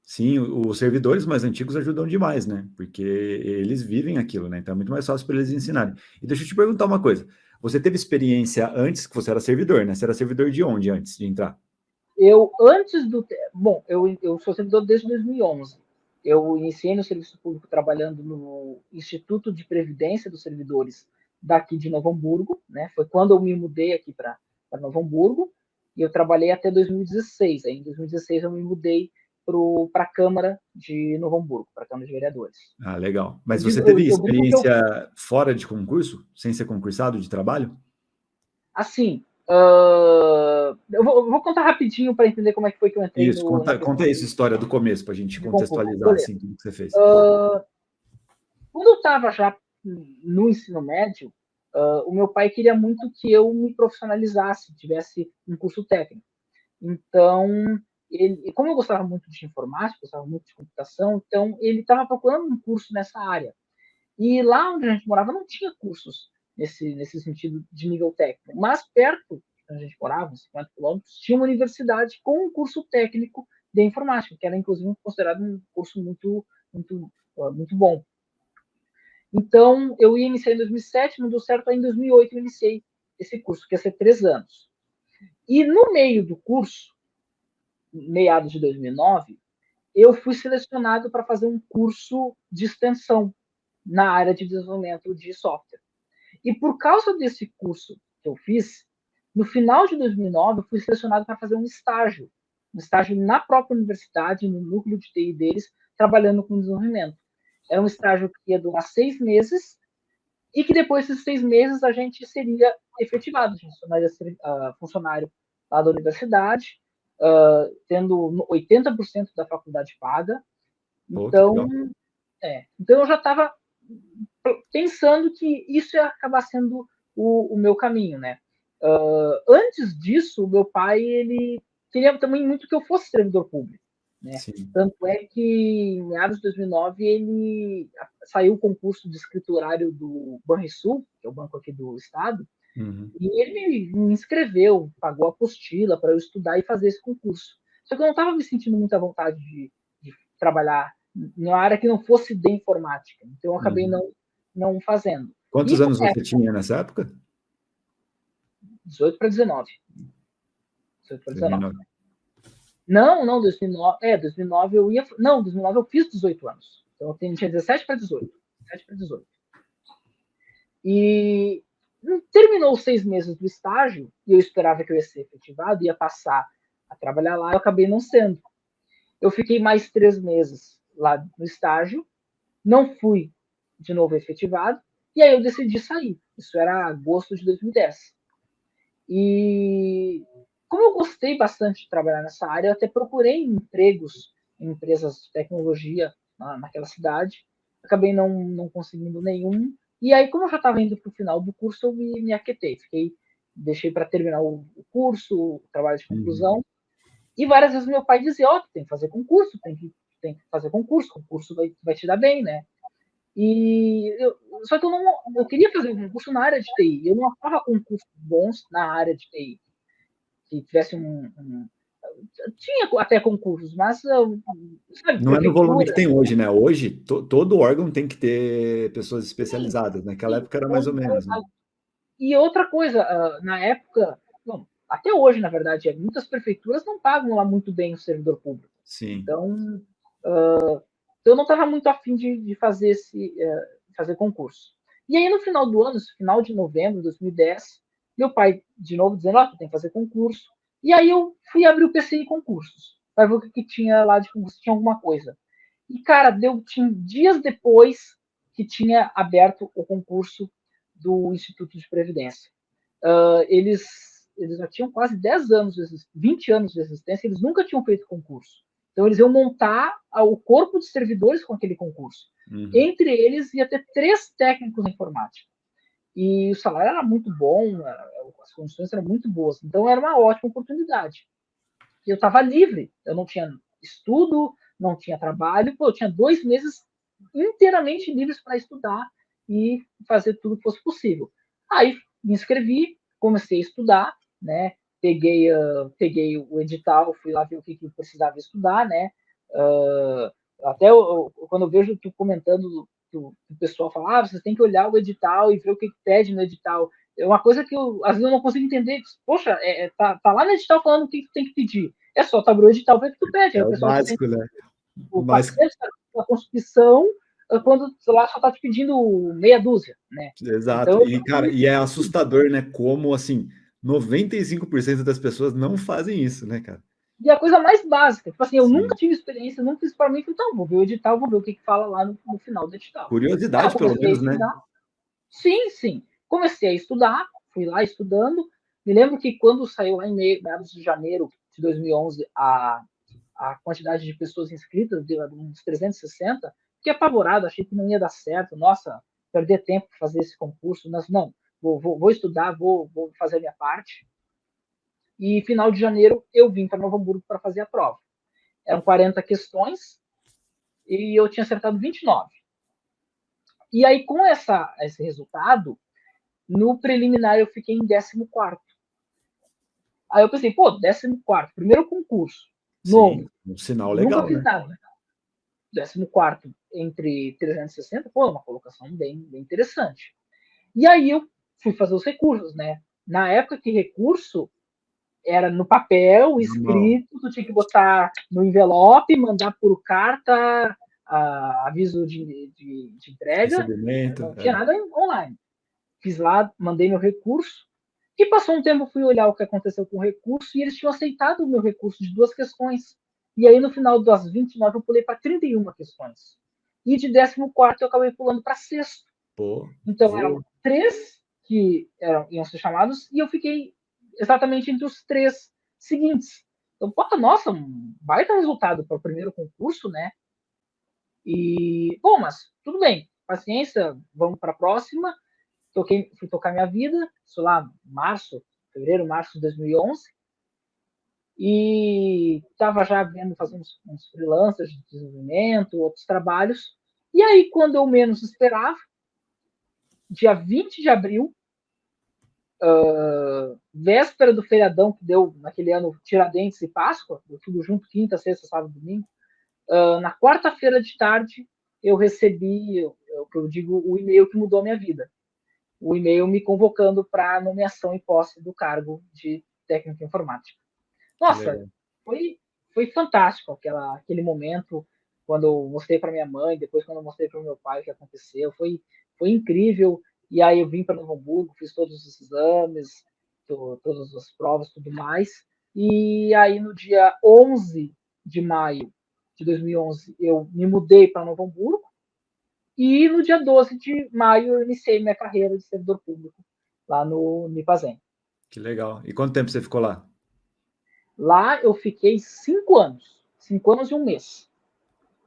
Sim, os servidores mais antigos ajudam demais, né? Porque eles vivem aquilo, né? Então é muito mais fácil para eles ensinarem. E deixa eu te perguntar uma coisa. Você teve experiência antes que você era servidor, né? Você era servidor de onde antes de entrar? Antes do. Bom, eu sou servidor desde 2011. Eu iniciei no serviço público trabalhando no Instituto de Previdência dos Servidores daqui de Novo Hamburgo, né? Foi quando eu me mudei aqui para Novo Hamburgo, e eu trabalhei até 2016. Aí, em 2016, eu me mudei para a Câmara de Novo Hamburgo, para a Câmara de Vereadores. Ah, legal. Mas você teve Eu brinco que experiência fora de concurso, sem ser concursado de trabalho? assim, eu vou contar rapidinho para entender como é que foi que eu entrei Isso, na conta questão aí essa história do começo, para a gente de concurso. contextualizar Beleza. assim tudo que você fez. Quando eu estava já no ensino médio, o meu pai queria muito que eu me profissionalizasse, tivesse um curso técnico. Então, como eu gostava muito de informática, gostava muito de computação, então ele estava procurando um curso nessa área. E lá onde a gente morava não tinha cursos nesse sentido de nível técnico, mas perto onde a gente morava, uns 50 quilômetros, tinha uma universidade com um curso técnico de informática, que era inclusive considerado um curso muito bom. Então, eu ia iniciar em 2007, não deu certo, aí em 2008 eu iniciei esse curso, que ia ser 3 anos. E no meio do curso, meados de 2009, eu fui selecionado para fazer um curso de extensão na área de desenvolvimento de software. E por causa desse curso que eu fiz, no final de 2009, eu fui selecionado para fazer um estágio na própria universidade, no núcleo de TI deles, trabalhando com desenvolvimento. Era um estágio que ia durar 6 meses, e que depois desses 6 meses a gente seria efetivado, a gente seria funcionário lá da universidade, tendo 80% da faculdade paga. Pô, que legal. Então eu já estava pensando que isso ia acabar sendo o meu caminho, né? Antes disso, o meu pai ele queria também muito que eu fosse servidor público, né? Sim. Tanto é que em meados de 2009 ele saiu o concurso de escriturário do Banrisul, que é o banco aqui do estado, Uhum. e ele me inscreveu, pagou a apostila para eu estudar e fazer esse concurso. Só que eu não estava me sentindo muita vontade de trabalhar numa área que não fosse de informática. Então eu acabei Uhum. não fazendo. Quantos E anos você tinha nessa época? 18 para 19. 18 para 19. 2009. Não, 2009, 2009 eu ia. Não, 2009 eu fiz 18 anos. Então eu tinha 17 para 18. 17 para 18. E terminou os 6 meses do estágio, e eu esperava que eu ia ser efetivado, ia passar a trabalhar lá, eu acabei não sendo. Eu fiquei mais 3 meses lá no estágio, não fui de novo efetivado, e aí eu decidi sair. Isso era agosto de 2010. E como eu gostei bastante de trabalhar nessa área, eu até procurei empregos em empresas de tecnologia naquela cidade. Acabei não conseguindo nenhum. E aí, como eu já estava indo para o final do curso, eu me aquietei. Deixei para terminar o curso, o trabalho de conclusão. E várias vezes meu pai dizia, ó, tem que fazer concurso, tem que fazer concurso vai te dar bem, né? Só que eu queria fazer um concurso na área de TI. Eu não achava concursos bons na área de TI. Que tivesse tinha até concursos, mas sabe, Não é no volume que prefeitura. tem hoje, né? Hoje, todo órgão tem que ter pessoas Sim, especializadas. Naquela sim. época era mais ou menos, né? E outra coisa, na época, bom, até hoje, na verdade, muitas prefeituras não pagam lá muito bem o servidor público. Sim. Então, eu não estava muito afim de fazer fazer concurso. E aí, no final do ano, final de novembro de 2010, meu pai, de novo, dizendo, ó, tem que fazer concurso. E aí eu fui abrir o PC em concursos, para ver o que tinha lá de concurso, se tinha alguma coisa. E, cara, tinha dias depois que tinha aberto o concurso do Instituto de Previdência. Eles já tinham quase 10 anos, 20 anos de existência, eles nunca tinham feito concurso. Então, eles iam montar o corpo de servidores com aquele concurso. Entre eles, ia ter 3 técnicos em informática. E o salário era muito bom, as condições eram muito boas. Então, era uma ótima oportunidade. E eu estava livre, eu não tinha estudo, não tinha trabalho, eu tinha 2 meses inteiramente livres para estudar e fazer tudo que fosse possível. Aí me inscrevi, comecei a estudar, né? Peguei o edital, fui lá ver o que eu precisava estudar, né? Até quando eu vejo tu comentando, o pessoal fala, você tem que olhar o edital e ver o que pede no edital. É uma coisa que às vezes eu não consigo entender. Poxa, tá lá no edital falando o que tu tem que pedir. É só tu abrir o edital e ver o que tu pede. Aí É o o pessoal básico, né? o Mas, parceiro da Constituição quando lá só está te pedindo meia dúzia, né? exato. Então, E, cara, e é assustador, né? Como, assim, 95% das pessoas não fazem isso, né, cara? e a coisa mais básica, tipo assim, eu nunca Sim. tive experiência, nunca fiz para mim, então vou ver o edital, vou ver o que fala lá no final do edital. Aí eu Curiosidade, pelo comecei a menos, né? estudar, sim, comecei a estudar, fui lá estudando, me lembro que quando saiu lá em meados de janeiro de 2011 a quantidade de pessoas inscritas, de uns 360, fiquei apavorado, achei que não ia dar certo, nossa, perder tempo para fazer esse concurso, mas não, vou estudar, vou fazer a minha parte. E final de janeiro eu vim para Novo Hamburgo para fazer a prova. Eram 40 questões e eu tinha acertado 29. E aí, com esse resultado, no preliminar eu fiquei em 14º. Aí eu pensei, pô, 14º, primeiro concurso, Sim, novo, um sinal nunca legal, fiz né? nada. 14º entre 360, pô, uma colocação bem interessante. E aí eu fui fazer os recursos, né? Na época que recurso era no papel, Normal. escrito, tu tinha que botar no envelope, mandar por carta, aviso de entrega, Recebimento, não tinha nada online. Fiz lá, mandei meu recurso, e passou um tempo, eu fui olhar o que aconteceu com o recurso, e eles tinham aceitado o meu recurso de 2 questões. E aí, no final das 29, eu pulei para 31 questões. E de 14º, eu acabei pulando para sexto. pô, Então, eram voa. 3 que iam ser chamados, e eu fiquei exatamente entre os 3 seguintes. Então, pô, nossa, um baita resultado para o primeiro concurso, né? E, bom, mas tudo bem, paciência, vamos para a próxima. Fui tocar minha vida, sei lá, fevereiro, março de 2011, e estava já vendo fazer uns freelancers de desenvolvimento, outros trabalhos. E aí, quando eu menos esperava, dia 20 de abril, véspera do feriadão que deu naquele ano Tiradentes e Páscoa, tudo junto, quinta, sexta, sábado, domingo, na quarta-feira de tarde, eu recebi, eu digo, o e-mail que mudou a minha vida. O e-mail me convocando para nomeação e posse do cargo de técnico informático. Que Nossa, legal. foi fantástico aquele momento, quando eu mostrei para minha mãe, depois quando eu mostrei para o meu pai o que aconteceu, foi incrível. E aí eu vim para Novo Hamburgo, fiz todos os exames, todas as provas, tudo mais. E aí no dia 11 de maio de 2011 eu me mudei para Novo Hamburgo e no dia 12 de maio eu iniciei minha carreira de servidor público lá no Nipazem. Que legal. E quanto tempo você ficou lá? Lá eu fiquei 5 anos, 5 anos e um mês.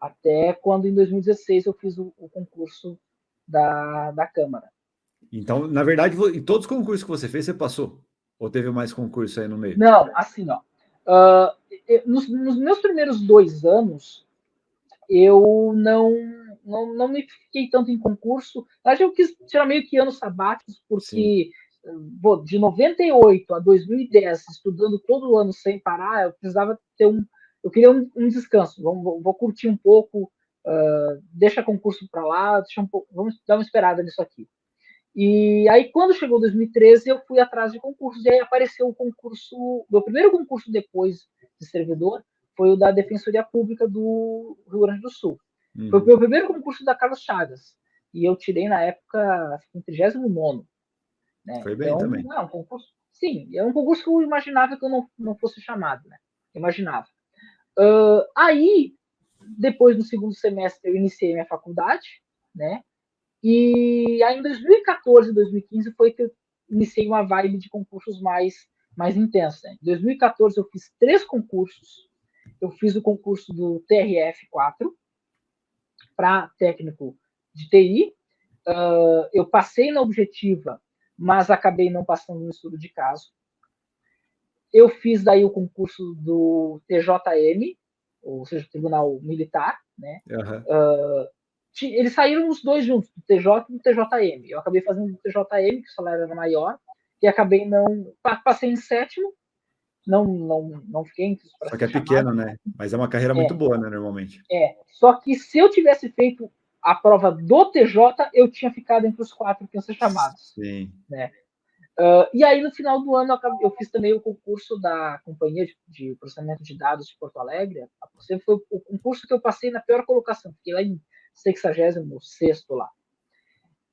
Até quando, em 2016, eu fiz o concurso da Câmara. Então, na verdade, em todos os concursos que você fez, você passou? Ou teve mais concurso aí no meio? Não, assim, ó. Nos meus primeiros 2 anos, eu não me fiquei tanto em concurso. Acho que eu quis tirar meio que anos sabáticos, Sim. porque de 98 a 2010, estudando todo ano sem parar, eu precisava ter eu queria um descanso. Vou curtir um pouco, deixa concurso para lá, vamos dar uma esperada nisso aqui. E aí, quando chegou 2013, eu fui atrás de concursos, e aí apareceu o concurso, meu primeiro concurso depois de servidor foi o da Defensoria Pública do Rio Grande do Sul. Foi o meu primeiro concurso da Carlos Chagas, e eu tirei na época em 39º. Né? Foi bem Então, também. um concurso, sim, é um concurso que eu imaginava que eu não fosse chamado, né? Imaginava. Aí, depois do segundo semestre, eu iniciei minha faculdade, né? E aí, em 2014, 2015, foi que eu iniciei uma vibe de concursos mais intensa. Em 2014, eu fiz 3 concursos. Eu fiz o concurso do TRF4 para técnico de TI. Eu passei na objetiva, mas acabei não passando no estudo de caso. Eu fiz daí o concurso do TJM, ou seja, Tribunal Militar, né? Uhum. Eles saíram os dois juntos, do TJ e do TJM. Eu acabei fazendo o TJM, que o salário era maior, e acabei não. Passei em 7º, não fiquei para Só que ser é chamado. pequeno, né? Mas é uma carreira muito boa, né, normalmente. Só que se eu tivesse feito a prova do TJ, eu tinha ficado entre os 4 que iam ser chamados. Sim. Né? E aí, no final do ano, eu fiz também o concurso da Companhia de Processamento de Dados de Porto Alegre. Foi o concurso que eu passei na pior colocação, fiquei lá em 66º lá.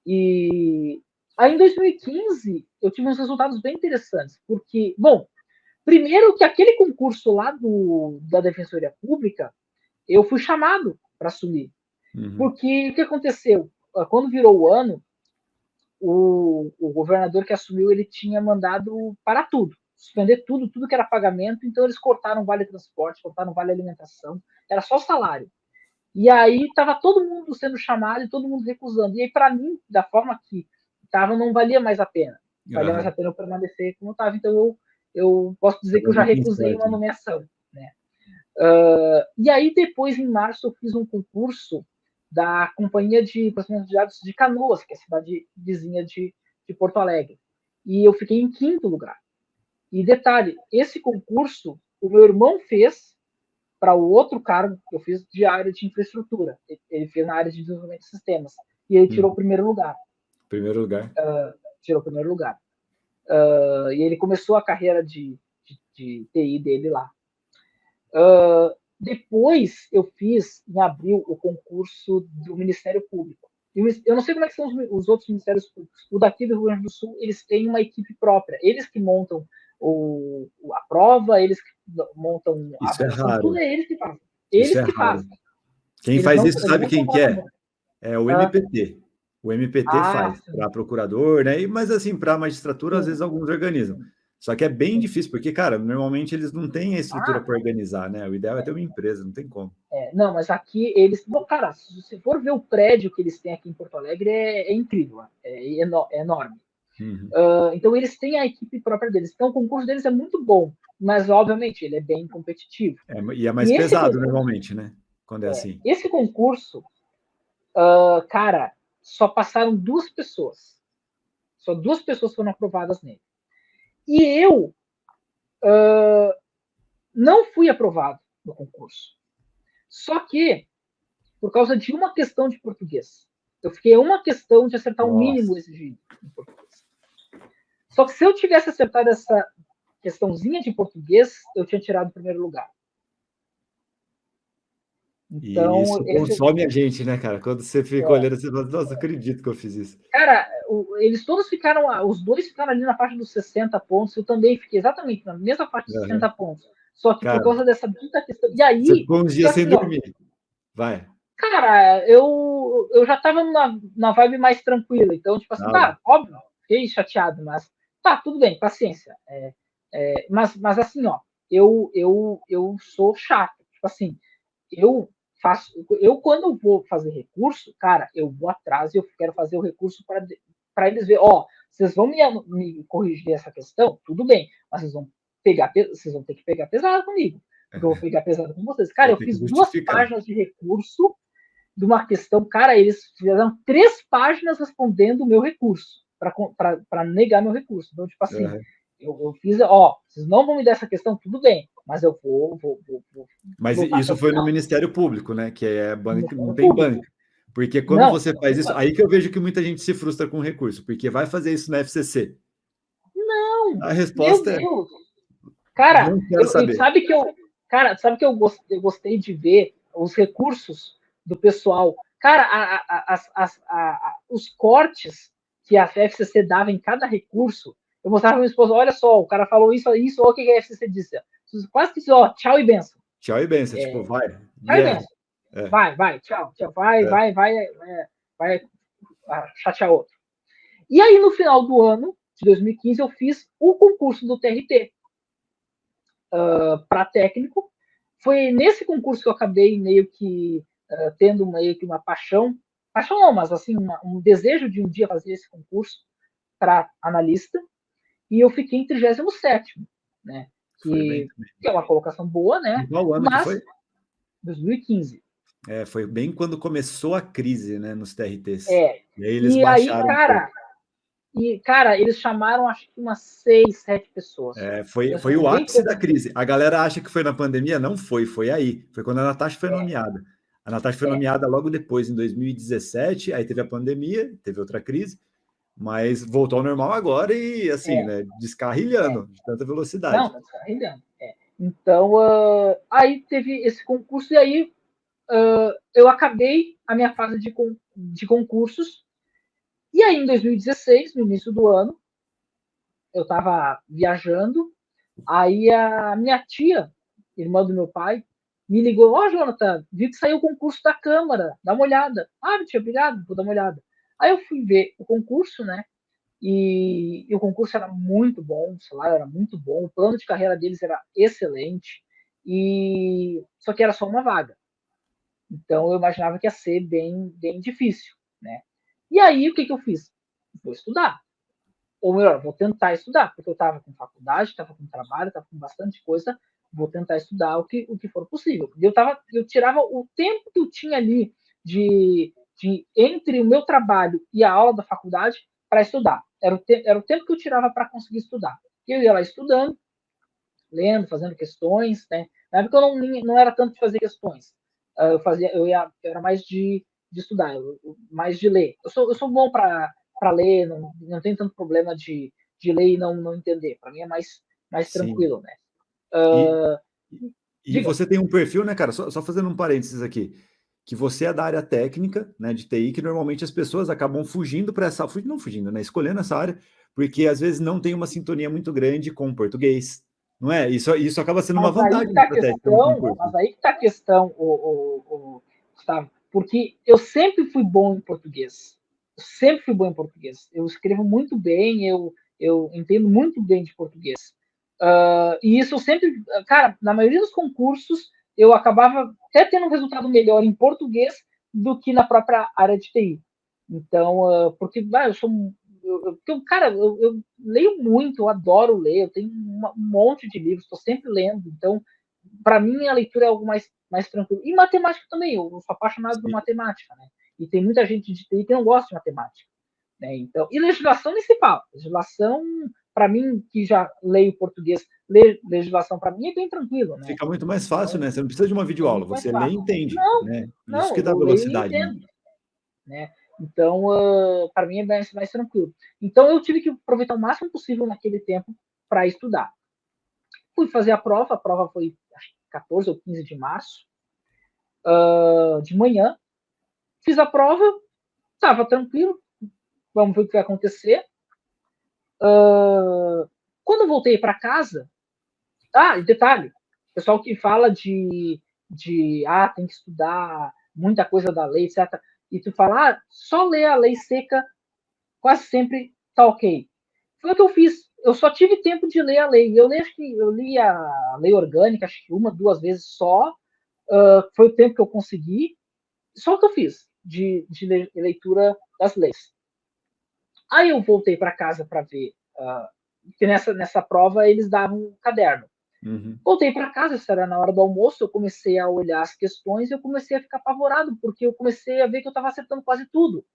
E aí, em 2015, eu tive uns resultados bem interessantes, porque, bom, primeiro que aquele concurso lá da Defensoria Pública, eu fui chamado para assumir. Porque o que aconteceu? Quando virou o ano, o governador que assumiu, ele tinha mandado parar tudo, suspender tudo que era pagamento, então eles cortaram vale transporte, cortaram vale alimentação, era só salário. E aí estava todo mundo sendo chamado e todo mundo recusando. E aí, para mim, da forma que estava, não valia mais a pena. Valia mais a pena eu permanecer como estava. Então, eu posso dizer que eu já recusei uma nomeação. Né? E aí, depois, em março, eu fiz um concurso da Companhia de Processamento de Dados de Canoas, que é a cidade vizinha de Porto Alegre. E eu fiquei em 5º lugar. E detalhe, esse concurso o meu irmão fez para o outro cargo que eu fiz de área de infraestrutura. Ele fez na área de desenvolvimento de sistemas. E ele tirou o primeiro lugar. Primeiro lugar. Tirou o primeiro lugar. E ele começou a carreira de TI dele lá. Depois eu fiz, em abril, o concurso do Ministério Público. Eu não sei como é que são os outros ministérios públicos. O daqui do Rio Grande do Sul, eles têm uma equipe própria. Eles que montam a prova, eles que montam a Isso é avaliação, tudo raro. é eles que fazem. Isso Eles é que raro. fazem. Quem Eles faz não, isso eles sabe não quem que contratam é? bom. É o MPT. O MPT faz Sim. para procurador, né? Mas assim, para a magistratura, às Sim. vezes alguns organizam. Só que é bem difícil, porque, cara, normalmente eles não têm a estrutura para organizar, né? O ideal é ter uma empresa, não tem como. Não, mas aqui eles. Bom, cara, se você for ver o prédio que eles têm aqui em Porto Alegre, é incrível, é enorme. Então eles têm a equipe própria deles. Então o concurso deles é muito bom, mas obviamente ele é bem competitivo. E é mais pesado normalmente, né? Quando é assim. Esse concurso, cara, só passaram 2 pessoas. Só 2 pessoas foram aprovadas nele. E eu não fui aprovado no concurso. Só que, por causa de uma questão de português. Eu fiquei uma questão de acertar o mínimo exigido em português. Só que se eu tivesse acertado essa questãozinha de português, eu tinha tirado o primeiro lugar. Então, e isso consome a gente, né, cara? Quando você fica olhando, você fala, nossa, acredito que eu fiz isso. Cara, eles todos ficaram, os 2 ficaram ali na faixa dos 60 pontos, eu também fiquei exatamente na mesma faixa dos 60 pontos. Só que por causa dessa dita questão. E aí. Você ficou uns dias sem dormir. Vai. Cara, eu já tava na vibe mais tranquila. Então, tipo assim, tá, óbvio, fiquei chateado, mas tá, tudo bem, paciência. Mas assim, ó, eu sou chato. Tipo assim, eu quando eu vou fazer recurso, cara, eu vou atrás e eu quero fazer o recurso para eles ver, vocês vão me corrigir essa questão, tudo bem, mas vocês vão ter que pegar pesado comigo, porque eu vou pegar pesado com vocês. Cara, Vai eu ter que fiz 2 justificar. páginas de recurso de uma questão, cara, eles fizeram 3 páginas respondendo o meu recurso, para negar meu recurso. Então, tipo assim, eu fiz, vocês não vão me dar essa questão, tudo bem, mas eu vou Mas lutar até isso o foi no final. Ministério Público, né? Que é banca, não Ministério tem Público. banca. Porque quando Não, você não faz tem isso, banco. aí que eu vejo que muita gente se frustra com o recurso, porque vai fazer isso na FCC. Não, A meu resposta é: Deus. Cara, não quero saber. sabe que eu gostei de ver os recursos do pessoal. Cara, os cortes que a FCC dava em cada recurso, eu mostrava para minha esposa, olha só, o cara falou isso, olha o que a FCC disse. Quase que isso, tchau e benção. Tchau e benção, tipo, vai, Tchau e guerra. benção. Vai, tchau, vai chatear outro. E aí, no final do ano de 2015, eu fiz o concurso do TRT para técnico. Foi nesse concurso que eu acabei meio que tendo meio que uma paixão não, mas assim, um desejo de um dia fazer esse concurso para analista, e eu fiquei em 37º, né? Foi bem Que também. é uma colocação boa, né? Em qual ano que Mas foi? 2015. Foi bem quando começou a crise, né, nos TRTs. E aí eles aí, baixaram um pouco. cara, eles chamaram acho que umas 6, 7 pessoas. Foi o ápice da crise. A galera acha que foi na pandemia, não foi, foi aí. Foi quando a Natasha foi nomeada. A Natasha foi nomeada logo depois, em 2017, aí teve a pandemia, teve outra crise, mas voltou ao normal agora e, assim, né, descarrilhando de tanta velocidade. Não, tá descarrilhando. Então, aí teve esse concurso, e aí eu acabei a minha fase de concursos, e aí em 2016, no início do ano, eu estava viajando, aí a minha tia, irmã do meu pai, me ligou, Jonathan, vi que saiu o concurso da Câmara, dá uma olhada. Tia, obrigado, vou dar uma olhada. Aí eu fui ver o concurso, né, e o concurso era muito bom, o salário era muito bom, o plano de carreira deles era excelente, só que era só uma vaga. Então eu imaginava que ia ser bem, bem difícil, né? E aí o que eu fiz? Vou estudar. Ou melhor, vou tentar estudar, porque eu estava com faculdade, estava com trabalho, estava com bastante coisa, vou tentar estudar o que for possível. Eu tirava o tempo que eu tinha ali entre o meu trabalho e a aula da faculdade para estudar. Era o tempo que eu tirava para conseguir estudar. Eu ia lá estudando, lendo, fazendo questões, né? Na época eu não era tanto de fazer questões. Eu era mais de estudar, mais de ler. Eu sou bom para ler, não tem tanto problema de ler e não entender. Para mim é mais tranquilo, né? E você tem um perfil, né, cara? Só fazendo um parênteses aqui, que você é da área técnica, né, de TI, que normalmente as pessoas acabam fugindo para essa, não fugindo, né, escolhendo essa área, porque às vezes não tem uma sintonia muito grande com o português, não é? Isso acaba sendo uma vantagem estratégica no concurso. Mas aí que está a questão, Gustavo, porque eu sempre fui bom em português. Eu escrevo muito bem, eu entendo muito bem de português. E isso eu sempre, cara, na maioria dos concursos, eu acabava até tendo um resultado melhor em português do que na própria área de TI. Então, porque eu sou cara, eu leio muito, eu adoro ler, eu tenho um monte de livros, estou sempre lendo, então, para mim, a leitura é algo mais tranquilo. E matemática também, eu sou apaixonado por matemática, né? E tem muita gente de TI que não gosta de matemática. Né? Então, e legislação nem se fala. Legislação, para mim, que já leio português, ler legislação para mim é bem tranquilo. Né? Fica muito mais fácil, então, né? Você não precisa de uma videoaula, você lê e entende. Não, né? Isso que dá eu leio e velocidade. entendo. Né? Então, para mim é mais tranquilo. Então, eu tive que aproveitar o máximo possível naquele tempo para estudar. Fui fazer a prova foi acho, 14 ou 15 de março, de manhã. Fiz a prova, estava tranquilo, vamos ver o que vai acontecer. Quando eu voltei para casa, detalhe, pessoal que fala de tem que estudar muita coisa da lei, etc. E tu fala, só ler a lei seca quase sempre tá ok. Foi o que eu fiz. Eu só tive tempo de ler a lei. Eu li a lei orgânica, acho que 1, 2 vezes só. foi o tempo que eu consegui, só o que eu fiz de leitura das leis. Aí eu voltei para casa para ver, que nessa prova eles davam um caderno. Uhum. Voltei para casa, isso era na hora do almoço, eu comecei a olhar as questões e eu comecei a ficar apavorado, porque eu comecei a ver que eu estava acertando quase tudo.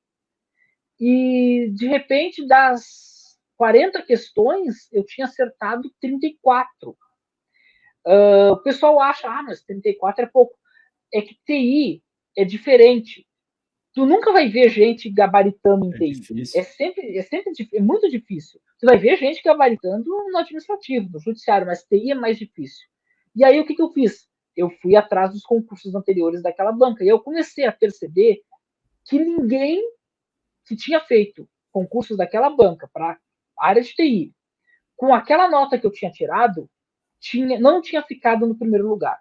E, de repente, das 40 questões, eu tinha acertado 34. O pessoal acha, mas 34 é pouco. É que TI é diferente. Tu nunca vai ver gente gabaritando em É TI. difícil. É muito difícil. Tu vai ver gente gabaritando no administrativo, no judiciário, mas TI é mais difícil. E aí, o que eu fiz? Eu fui atrás dos concursos anteriores daquela banca. E eu comecei a perceber que ninguém que tinha feito concursos daquela banca para a área de TI, com aquela nota que eu tinha tirado, não tinha ficado no primeiro lugar.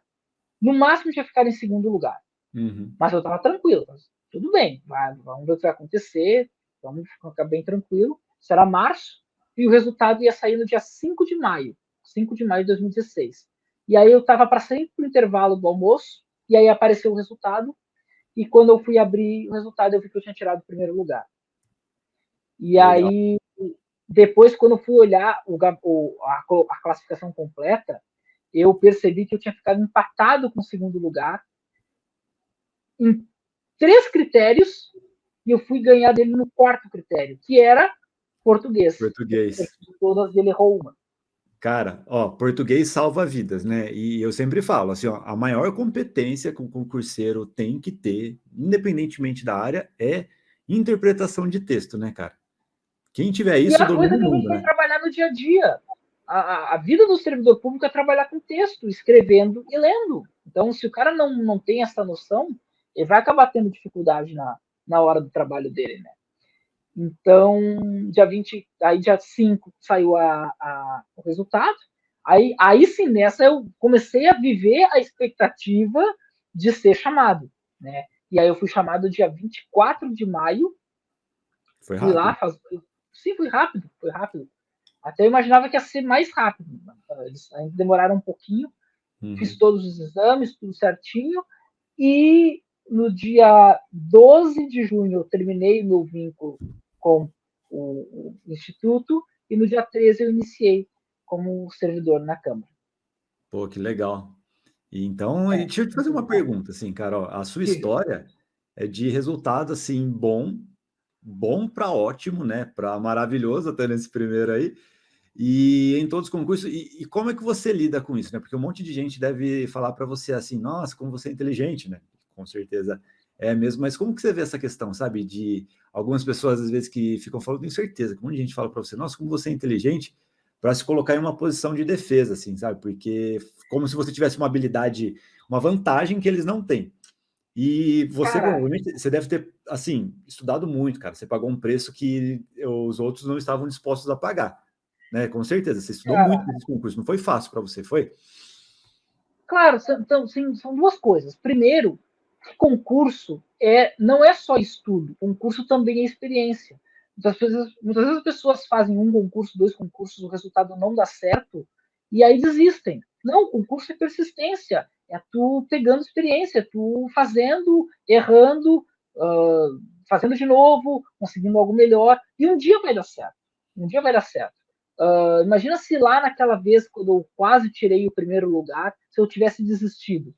No máximo, tinha ficado em segundo lugar. Uhum. Mas eu estava tranquilo. Tudo bem, vamos ver o que vai acontecer, vamos ficar bem tranquilo. Será março, e o resultado ia sair no dia 5 de maio. 5 de maio de 2016. E aí eu estava para sair para o intervalo do almoço, e aí apareceu o resultado, e quando eu fui abrir o resultado, eu vi que eu tinha tirado o primeiro lugar. E Legal. aí, depois, quando eu fui olhar a classificação completa, eu percebi que eu tinha ficado empatado com o segundo lugar em 3 critérios, e eu fui ganhar dele no 4º critério, que era português. Português. Todas ele errou uma. Cara, ó, português salva vidas, né? E eu sempre falo, assim, ó, a maior competência que o concurseiro tem que ter, independentemente da área, é interpretação de texto, né, cara? Quem tiver E é isso a domina coisa o que a gente mundo, tem que né? trabalhar no dia a dia. A vida do servidor público é trabalhar com texto, escrevendo e lendo. Então, se o cara não tem essa noção, ele vai acabar tendo dificuldade na hora do trabalho dele, né? Então, dia 20, aí dia 5 saiu o resultado. Aí sim, nessa eu comecei a viver a expectativa de ser chamado, né? E aí eu fui chamado dia 24 de maio, Foi fui lá, rápido. sim, foi rápido, foi rápido. Até eu imaginava que ia ser mais rápido. Eles ainda demoraram um pouquinho, fiz Uhum. todos os exames, tudo certinho, e no dia 12 de junho eu terminei meu vínculo com o Instituto, e no dia 13 eu iniciei como servidor na Câmara. Pô, que legal. E então, É, deixa eu te fazer muito uma legal. pergunta, assim, cara, ó, a sua Diga. história é de resultado, assim, bom para ótimo, né? Para maravilhoso até nesse primeiro aí. E em todos os concursos, e como é que você lida com isso, né? Porque um monte de gente deve falar para você assim, nossa, como você é inteligente, né? Com certeza é mesmo, mas como que você vê essa questão, sabe? De algumas pessoas, às vezes, que ficam falando, tenho certeza, que um monte de gente fala para você, nossa, como você é inteligente, para se colocar em uma posição de defesa, assim, sabe? Porque como se você tivesse uma habilidade, uma vantagem que eles não têm. E você, Cara, provavelmente, você deve ter, assim, estudado muito, cara. Você pagou um preço que os outros não estavam dispostos a pagar, né? Com certeza. Você estudou muito cara, para esse concurso. Não foi fácil para você, foi? claro, então, sim, são duas coisas. Primeiro, concurso não é só estudo, concurso também é experiência. Muitas vezes as pessoas fazem um concurso, 2 concursos, o resultado não dá certo, e aí desistem. Não, concurso é persistência, é tu pegando experiência, tu fazendo, errando, fazendo de novo, conseguindo algo melhor, e um dia vai dar certo. Um dia vai dar certo. Imagina se lá naquela vez, quando eu quase tirei o primeiro lugar, se eu tivesse desistido.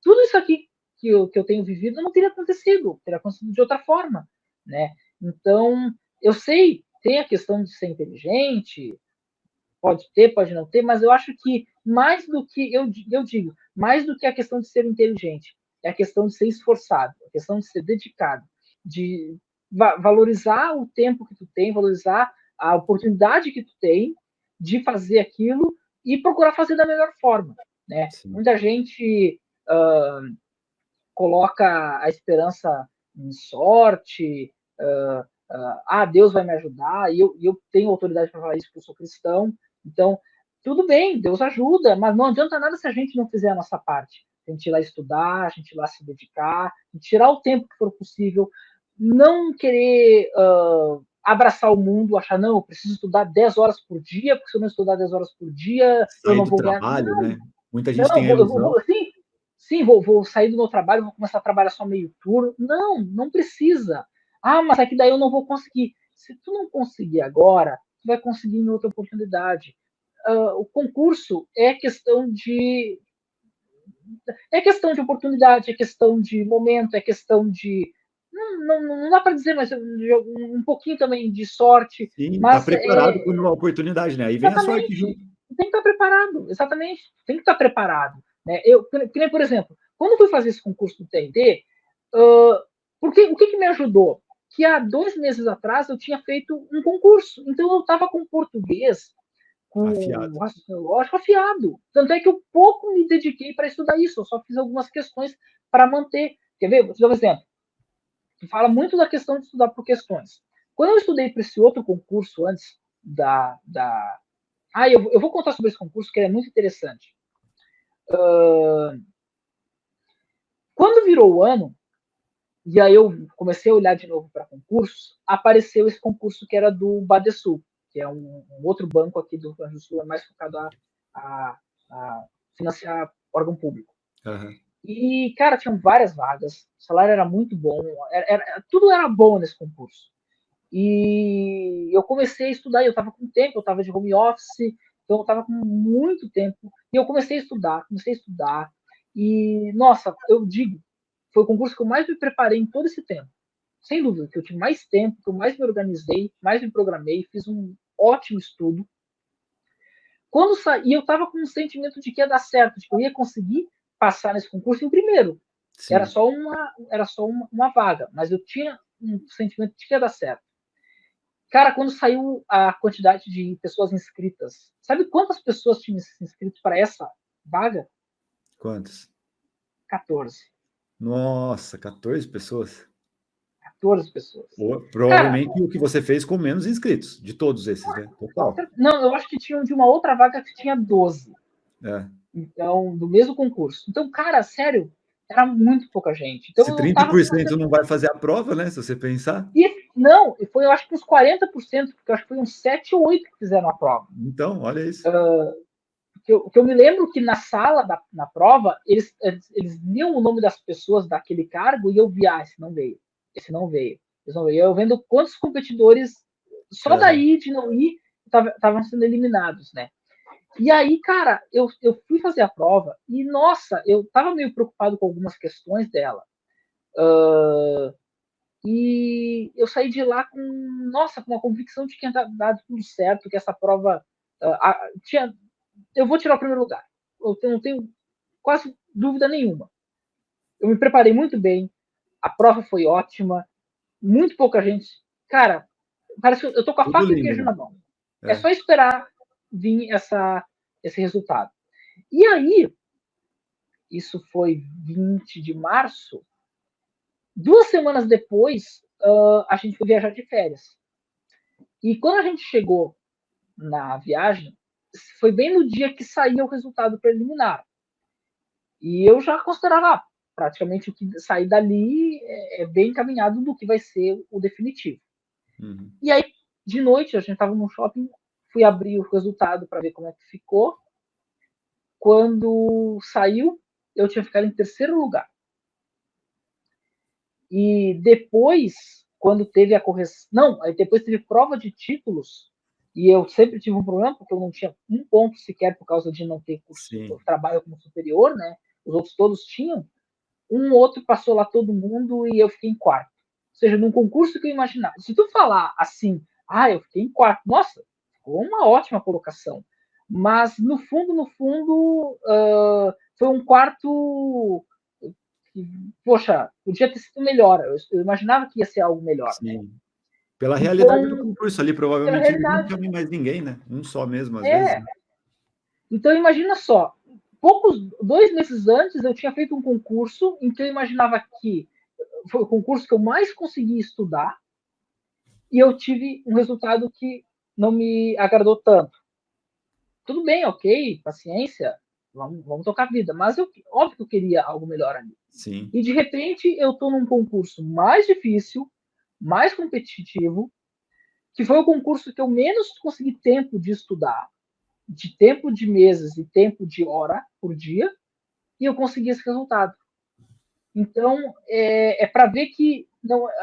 Tudo isso aqui que eu tenho vivido não teria acontecido, teria acontecido de outra forma, né? Então, eu sei, tem a questão de ser inteligente, pode ter, pode não ter, mas eu acho que mais do que, eu digo, mais do que a questão de ser inteligente, é a questão de ser esforçado, a questão de ser dedicado, de valorizar o tempo que tu tem, valorizar a oportunidade que tu tem de fazer aquilo e procurar fazer da melhor forma, né? Sim. Muita gente coloca a esperança em sorte, Deus vai me ajudar, e eu tenho autoridade para falar isso porque eu sou cristão, então, tudo bem, Deus ajuda, mas não adianta nada se a gente não fizer a nossa parte. A gente ir lá estudar, a gente ir lá se dedicar, a gente tirar o tempo que for possível, não querer abraçar o mundo, achar, não, eu preciso estudar 10 horas por dia, porque se eu não estudar 10 horas por dia, eu Sair não do vou ganhar. trabalho, Não, né? Muita gente não, tem a eu vou ilusão. sim, sim, vou sair do meu trabalho, vou começar a trabalhar só meio turno. Não, não precisa. Ah, mas é que daí eu não vou conseguir. Se tu não conseguir agora, tu vai conseguir em outra oportunidade. O concurso é questão de oportunidade, é questão de momento, é questão de não dá para dizer, mas um pouquinho também de sorte, Sim, tá mas preparado para uma oportunidade, né? Aí vem a sorte exatamente, junto. tem que estar preparado, exatamente, tem que estar preparado. Né? Eu, por exemplo, quando eu fui fazer esse concurso do TNT, o que me ajudou? Que há 2 meses atrás eu tinha feito um concurso, então eu estava com português, com Afiado. o raciocínio lógico afiado. Tanto é que eu pouco me dediquei para estudar isso, eu só fiz algumas questões para manter. Quer ver? Vou te dar um exemplo. Tu fala muito da questão de estudar por questões. Quando eu estudei para esse outro concurso antes da. Eu vou contar sobre esse concurso, que é muito interessante. Quando virou o ano, e aí eu comecei a olhar de novo para concursos, apareceu esse concurso que era do Badesul, que é um outro banco aqui do Rio Grande do Sul, é mais focado a financiar órgão público. Uhum. E, cara, tinham várias vagas, o salário era muito bom, tudo era bom nesse concurso. E eu comecei a estudar, eu estava com tempo, eu estava de home office, então eu estava com muito tempo, e eu comecei a estudar, e, nossa, eu digo, foi o concurso que eu mais me preparei em todo esse tempo. Sem dúvida, que eu tive mais tempo, que eu mais me organizei, mais me programei, fiz um ótimo estudo. Quando saí, eu estava com um sentimento de que ia dar certo, de que eu ia conseguir passar nesse concurso em primeiro. Era Sim. só uma vaga, mas eu tinha um sentimento de que ia dar certo. Cara, quando saiu a quantidade de pessoas inscritas, sabe quantas pessoas tinham se inscrito para essa vaga? Quantos? 14. Nossa, 14 pessoas? 14 pessoas. Cara, Provavelmente o que você fez com menos inscritos, de todos esses, né? Total. não, eu acho que tinham de uma outra vaga que tinha 12. É. Então, do mesmo concurso. Então, cara, sério, era muito pouca gente. Se Então, eu tava com uma 30% não vai fazer a prova, né? Se você pensar. E não, e foi eu acho que uns 40%, porque eu acho que foi uns 7 ou 8 que fizeram a prova. Então, olha isso. Que eu me lembro que na sala, na prova, eles liam o nome das pessoas daquele cargo e eu via, esse não veio, esse não veio, esse não veio. Eu vendo quantos competidores, só Uhum. daí de não ir, estavam sendo eliminados, né? E aí, cara, eu fui fazer a prova e, nossa, eu tava meio preocupado com algumas questões dela. E eu saí de lá com, nossa, com uma convicção de que ia dado tudo certo, que essa prova eu vou tirar o primeiro lugar. Eu não tenho quase dúvida nenhuma. Eu me preparei muito bem, a prova foi ótima, muito pouca gente. Cara, parece que eu tô com a Tudo faca e o lindo, queijo né? na mão. É É. só esperar vir esse resultado. E aí, isso foi 20 de março, 2 semanas depois, a gente foi viajar de férias. E quando a gente chegou na viagem, foi bem no dia que saía o resultado preliminar. E eu já considerava praticamente o que sair dali é bem encaminhado do que vai ser o definitivo. Uhum. E aí, de noite, a gente estava no shopping, fui abrir o resultado para ver como é que ficou. Quando saiu, eu tinha ficado em terceiro lugar. E depois, quando teve a correção. Não, aí depois teve prova de títulos. E eu sempre tive um problema, porque eu não tinha um ponto sequer por causa de não ter curso, Sim. trabalho como superior, né? Os outros todos tinham. Um outro passou lá todo mundo e eu fiquei em quarto. Ou seja, num concurso que eu imaginava. Se tu falar assim, eu fiquei em quarto, nossa, ficou uma ótima colocação. Mas no fundo, foi um quarto que, poxa, podia ter sido melhor. Eu imaginava que ia ser algo melhor, né? Sim. Pela realidade do Então, concurso ali, pela provavelmente eles não realidade, chamem mais ninguém, né? Um só mesmo, às vezes. é. Então, imagina só, 2 meses antes, eu tinha feito um concurso em que eu imaginava que foi o concurso que eu mais consegui estudar e eu tive um resultado que não me agradou tanto. Tudo bem, ok, paciência, vamos tocar a vida, mas óbvio que eu queria algo melhor ali. Sim. E de repente eu estou num concurso mais difícil, mais competitivo, que foi o concurso que eu menos consegui tempo de estudar, de tempo de meses e tempo de hora por dia, e eu consegui esse resultado. Então, é para ver que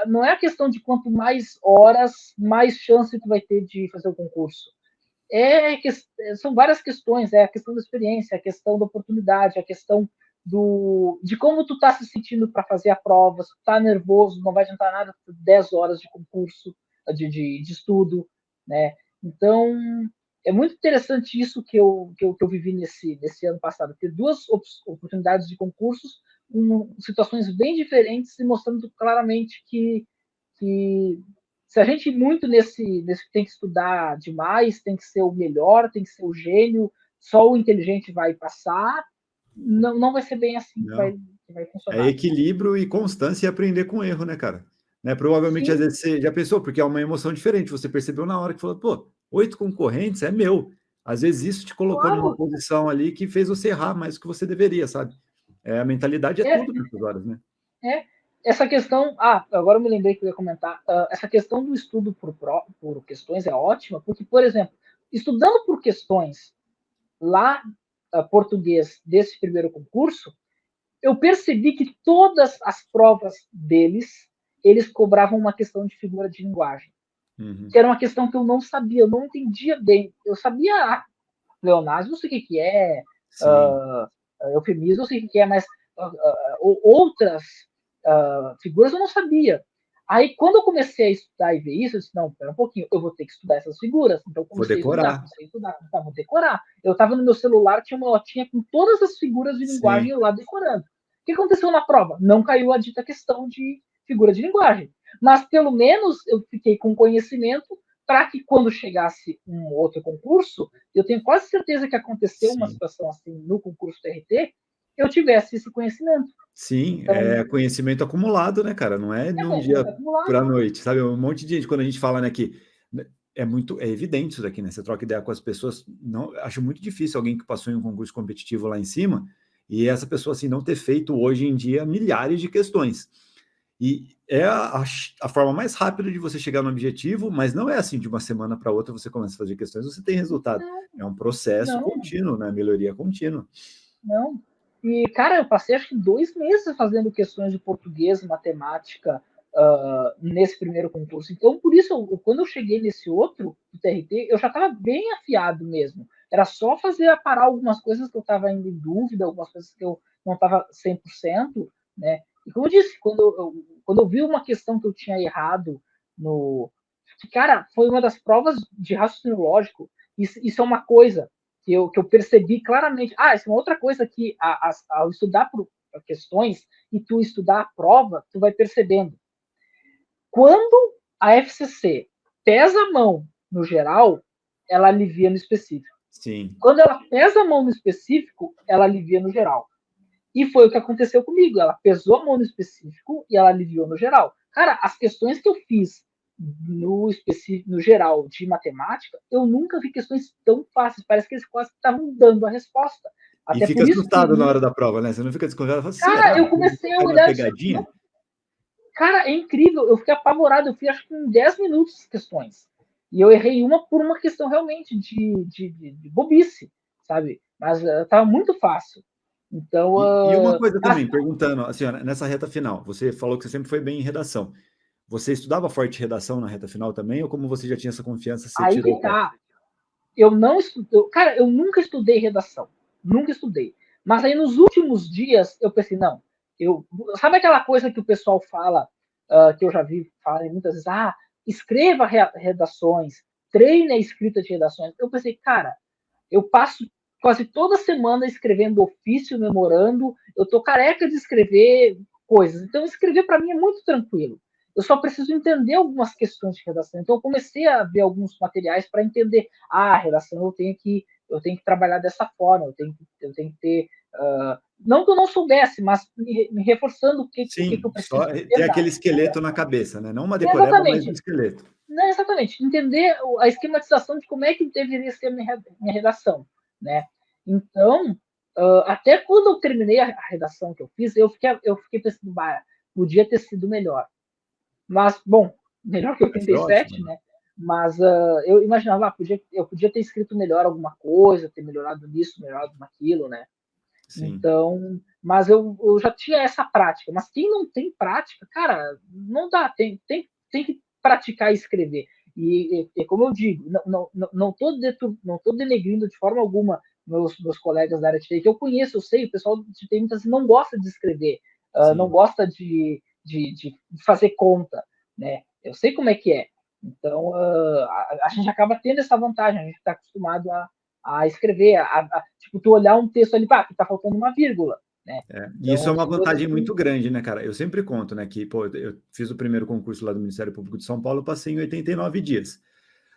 não é a questão de quanto mais horas, mais chance tu vai ter de fazer o concurso. São várias questões, a questão da experiência, a questão da oportunidade, a questão de como tu tá se sentindo para fazer a prova, se tu tá nervoso, não vai adiantar nada 10 horas de concurso, de estudo, né? Então, é muito interessante isso que eu vivi nesse ano passado, ter duas oportunidades de concursos com situações bem diferentes e mostrando claramente que se a gente muito nesse tem que estudar demais, tem que ser o melhor, tem que ser o gênio, só o inteligente vai passar, não vai ser bem assim que vai funcionar. É equilíbrio e constância e aprender com erro, né, cara? Né? Provavelmente, Sim. Às vezes, você já pensou, porque é uma emoção diferente, você percebeu na hora que falou, pô, 8 concorrentes é meu. Às vezes isso te colocou numa posição ali que fez você errar mais do que você deveria, sabe? A mentalidade é tudo nessas horas, né? Essa questão... agora eu me lembrei que eu ia comentar. Essa questão do estudo por questões é ótima, porque, por exemplo, estudando por questões lá, português, desse primeiro concurso, eu percebi que todas as provas deles, eles cobravam uma questão de figura de linguagem. Que era uma questão que eu não sabia, eu não entendia bem. Eu sabia pleonasmo, não sei o que é, eufemismo, não sei o que é, mas outras figuras eu não sabia. Aí, quando eu comecei a estudar e ver isso, eu disse, não, pera um pouquinho, eu vou ter que estudar essas figuras. Então, eu comecei a estudar, tá, vou decorar. Eu estava no meu celular, tinha uma lotinha com todas as figuras de linguagem lá decorando. O que aconteceu na prova? Não caiu a dita questão de figura de linguagem. Mas, pelo menos, eu fiquei com conhecimento para que, quando chegasse um outro concurso, eu tenho quase certeza que aconteceu uma situação assim no concurso TRT, eu tivesse esse conhecimento. Sim, então, é conhecimento acumulado, né, cara? Não é de um dia para a noite, sabe? Um monte de gente, quando a gente fala, né, que é evidente isso daqui, né? Você troca ideia com as pessoas, não, acho muito difícil alguém que passou em um concurso competitivo lá em cima e essa pessoa, assim, não ter feito hoje em dia milhares de questões. E é a forma mais rápida de você chegar no objetivo, mas não é assim, de uma semana para outra você começa a fazer questões, você tem resultado. É um processo contínuo, né? Melhoria contínua. Não. E, cara, eu passei acho que 2 meses fazendo questões de português, matemática, nesse primeiro concurso. Então, por isso, quando eu cheguei nesse outro, do TRT, eu já estava bem afiado mesmo. Era só parar algumas coisas que eu estava ainda em dúvida, algumas coisas que eu não estava 100%, né? E como eu disse, quando eu vi uma questão que eu tinha errado cara, foi uma das provas de raciocínio lógico. Isso é uma coisa que eu percebi claramente. Isso é uma outra coisa que, ao estudar por questões e tu estudar a prova, tu vai percebendo. Quando a FCC pesa a mão no geral, ela alivia no específico. Sim. Quando ela pesa a mão no específico, ela alivia no geral. E foi o que aconteceu comigo. Ela pesou a mão no específico e ela aliviou no geral. Cara, as questões que eu fiz no geral de matemática, eu nunca vi questões tão fáceis. Parece que eles quase estavam dando a resposta. Até e fica assustado na hora da prova, né? Você não fica desconfiado. Fala, cara, eu comecei a olhar... pegadinha? Cara, é incrível. Eu fiquei apavorado. Eu fiz acho que em 10 minutos as questões. E eu errei uma por uma questão realmente de bobice, sabe? Mas estava muito fácil. Então, e uma coisa também, perguntando, assim, ó, nessa reta final, você falou que você sempre foi bem em redação. Você estudava forte redação na reta final também, ou como você já tinha essa confiança, você aí tirou que tá. Eu não estudei. Cara, eu nunca estudei redação. Nunca estudei. Mas aí nos últimos dias eu pensei, não. Sabe aquela coisa que o pessoal fala, que eu já vi falarem muitas vezes, escreva redações, treine a escrita de redações. Eu pensei, cara, eu passo quase toda semana escrevendo ofício, memorando, eu tô careca de escrever coisas. Então, escrever para mim é muito tranquilo. Eu só preciso entender algumas questões de redação. Então, eu comecei a ver alguns materiais para entender. A redação eu tenho que trabalhar dessa forma, eu tenho que ter. Não que eu não soubesse, mas me reforçando o que eu preciso. Só ter aquele esqueleto na cabeça, né? Não uma decoreba, mas um esqueleto. Não, exatamente. Entender a esquematização de como é que deveria ser a minha redação, né? Então, até quando eu terminei a redação que eu fiz, eu fiquei pensando, podia ter sido melhor. Mas, bom, melhor que 87, ótimo, né? Mas eu imaginava, eu podia ter escrito melhor alguma coisa, ter melhorado nisso, melhorado naquilo, né? Sim. Então, mas eu já tinha essa prática. Mas quem não tem prática, cara, não dá, tem que praticar e escrever. E como eu digo, não estou denegrindo de forma alguma meus colegas da área de TI, que eu conheço, eu sei, o pessoal de TI muitas vezes não gosta de escrever, não gosta de fazer conta, né? Eu sei como é que é. Então, a gente acaba tendo essa vantagem, a gente está acostumado a escrever, tipo, tu olhar um texto ali, pá, que tá faltando uma vírgula, né? E isso é uma Então, vantagem muito grande, né, cara? Eu sempre conto, né, que, pô, eu fiz o primeiro concurso lá do Ministério Público de São Paulo, eu passei em 89 dias.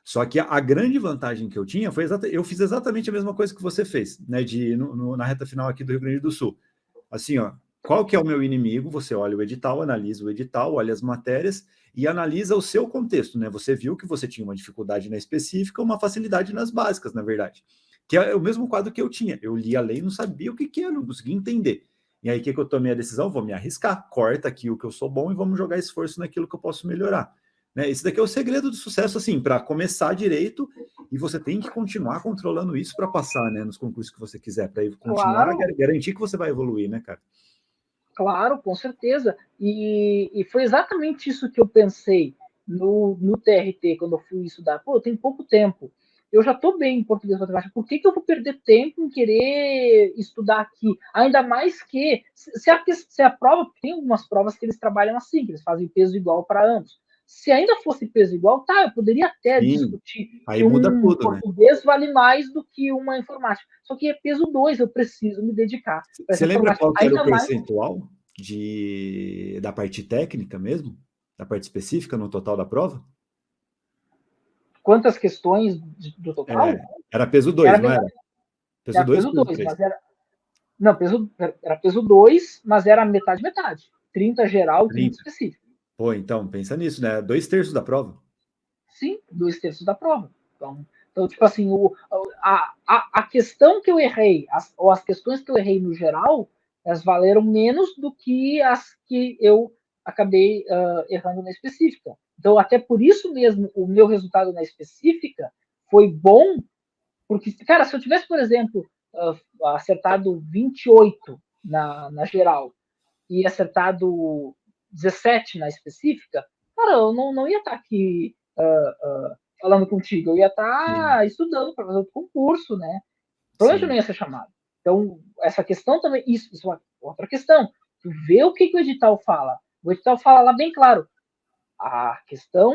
Só que a grande vantagem que eu tinha foi eu fiz exatamente a mesma coisa que você fez, né, na reta final aqui do Rio Grande do Sul. Assim, ó, qual que é o meu inimigo? Você olha o edital, analisa o edital, olha as matérias e analisa o seu contexto, né? Você viu que você tinha uma dificuldade na específica, uma facilidade nas básicas, na verdade. Que é o mesmo quadro que eu tinha. Eu li a lei e não sabia o que era, não conseguia entender. E aí, o que eu tomei a decisão? Vou me arriscar, corta aqui o que eu sou bom e vamos jogar esforço naquilo que eu posso melhorar. Né? Esse daqui é o segredo do sucesso, assim, para começar direito, e você tem que continuar controlando isso para passar, né, nos concursos que você quiser, para continuar garantir que você vai evoluir, né, cara? Claro, com certeza. E foi exatamente isso que eu pensei no TRT, quando eu fui estudar. Pô, tem pouco tempo. Eu já estou bem em português e matemática. Por que eu vou perder tempo em querer estudar aqui? Ainda mais que, se a prova, tem algumas provas que eles trabalham assim, que eles fazem peso igual para ambos. Se ainda fosse peso igual, tá, eu poderia até discutir aí que muda um tudo, né? português vale mais do que uma informática. Só que é peso 2, eu preciso me dedicar para essa Você lembra informática. qual que era o Ainda mais percentual da parte técnica mesmo? Da parte específica no total da prova? quantas questões do total? Era peso 2, Era, não era? Peso era 2 peso ou peso 2, 3? mas era. Não, era peso 2, mas era metade, metade. 30 geral e 30 30. específico. Pô, então, pensa nisso, né? 2/3 da prova. Sim, 2/3 da prova. Então tipo assim, a questão que eu errei, ou as questões que eu errei no geral, elas valeram menos do que as que eu acabei errando na específica. Então, até por isso mesmo, o meu resultado na específica foi bom. Porque, cara, se eu tivesse, por exemplo, acertado 28 na geral e acertado 17 na específica, cara, eu não ia estar aqui falando contigo, eu ia estar estudando para fazer outro concurso, né? Provavelmente eu não Sim. ia ser chamado. Então, essa questão também, isso é uma outra questão. Tu vê o que o edital fala. O edital fala lá bem claro, a questão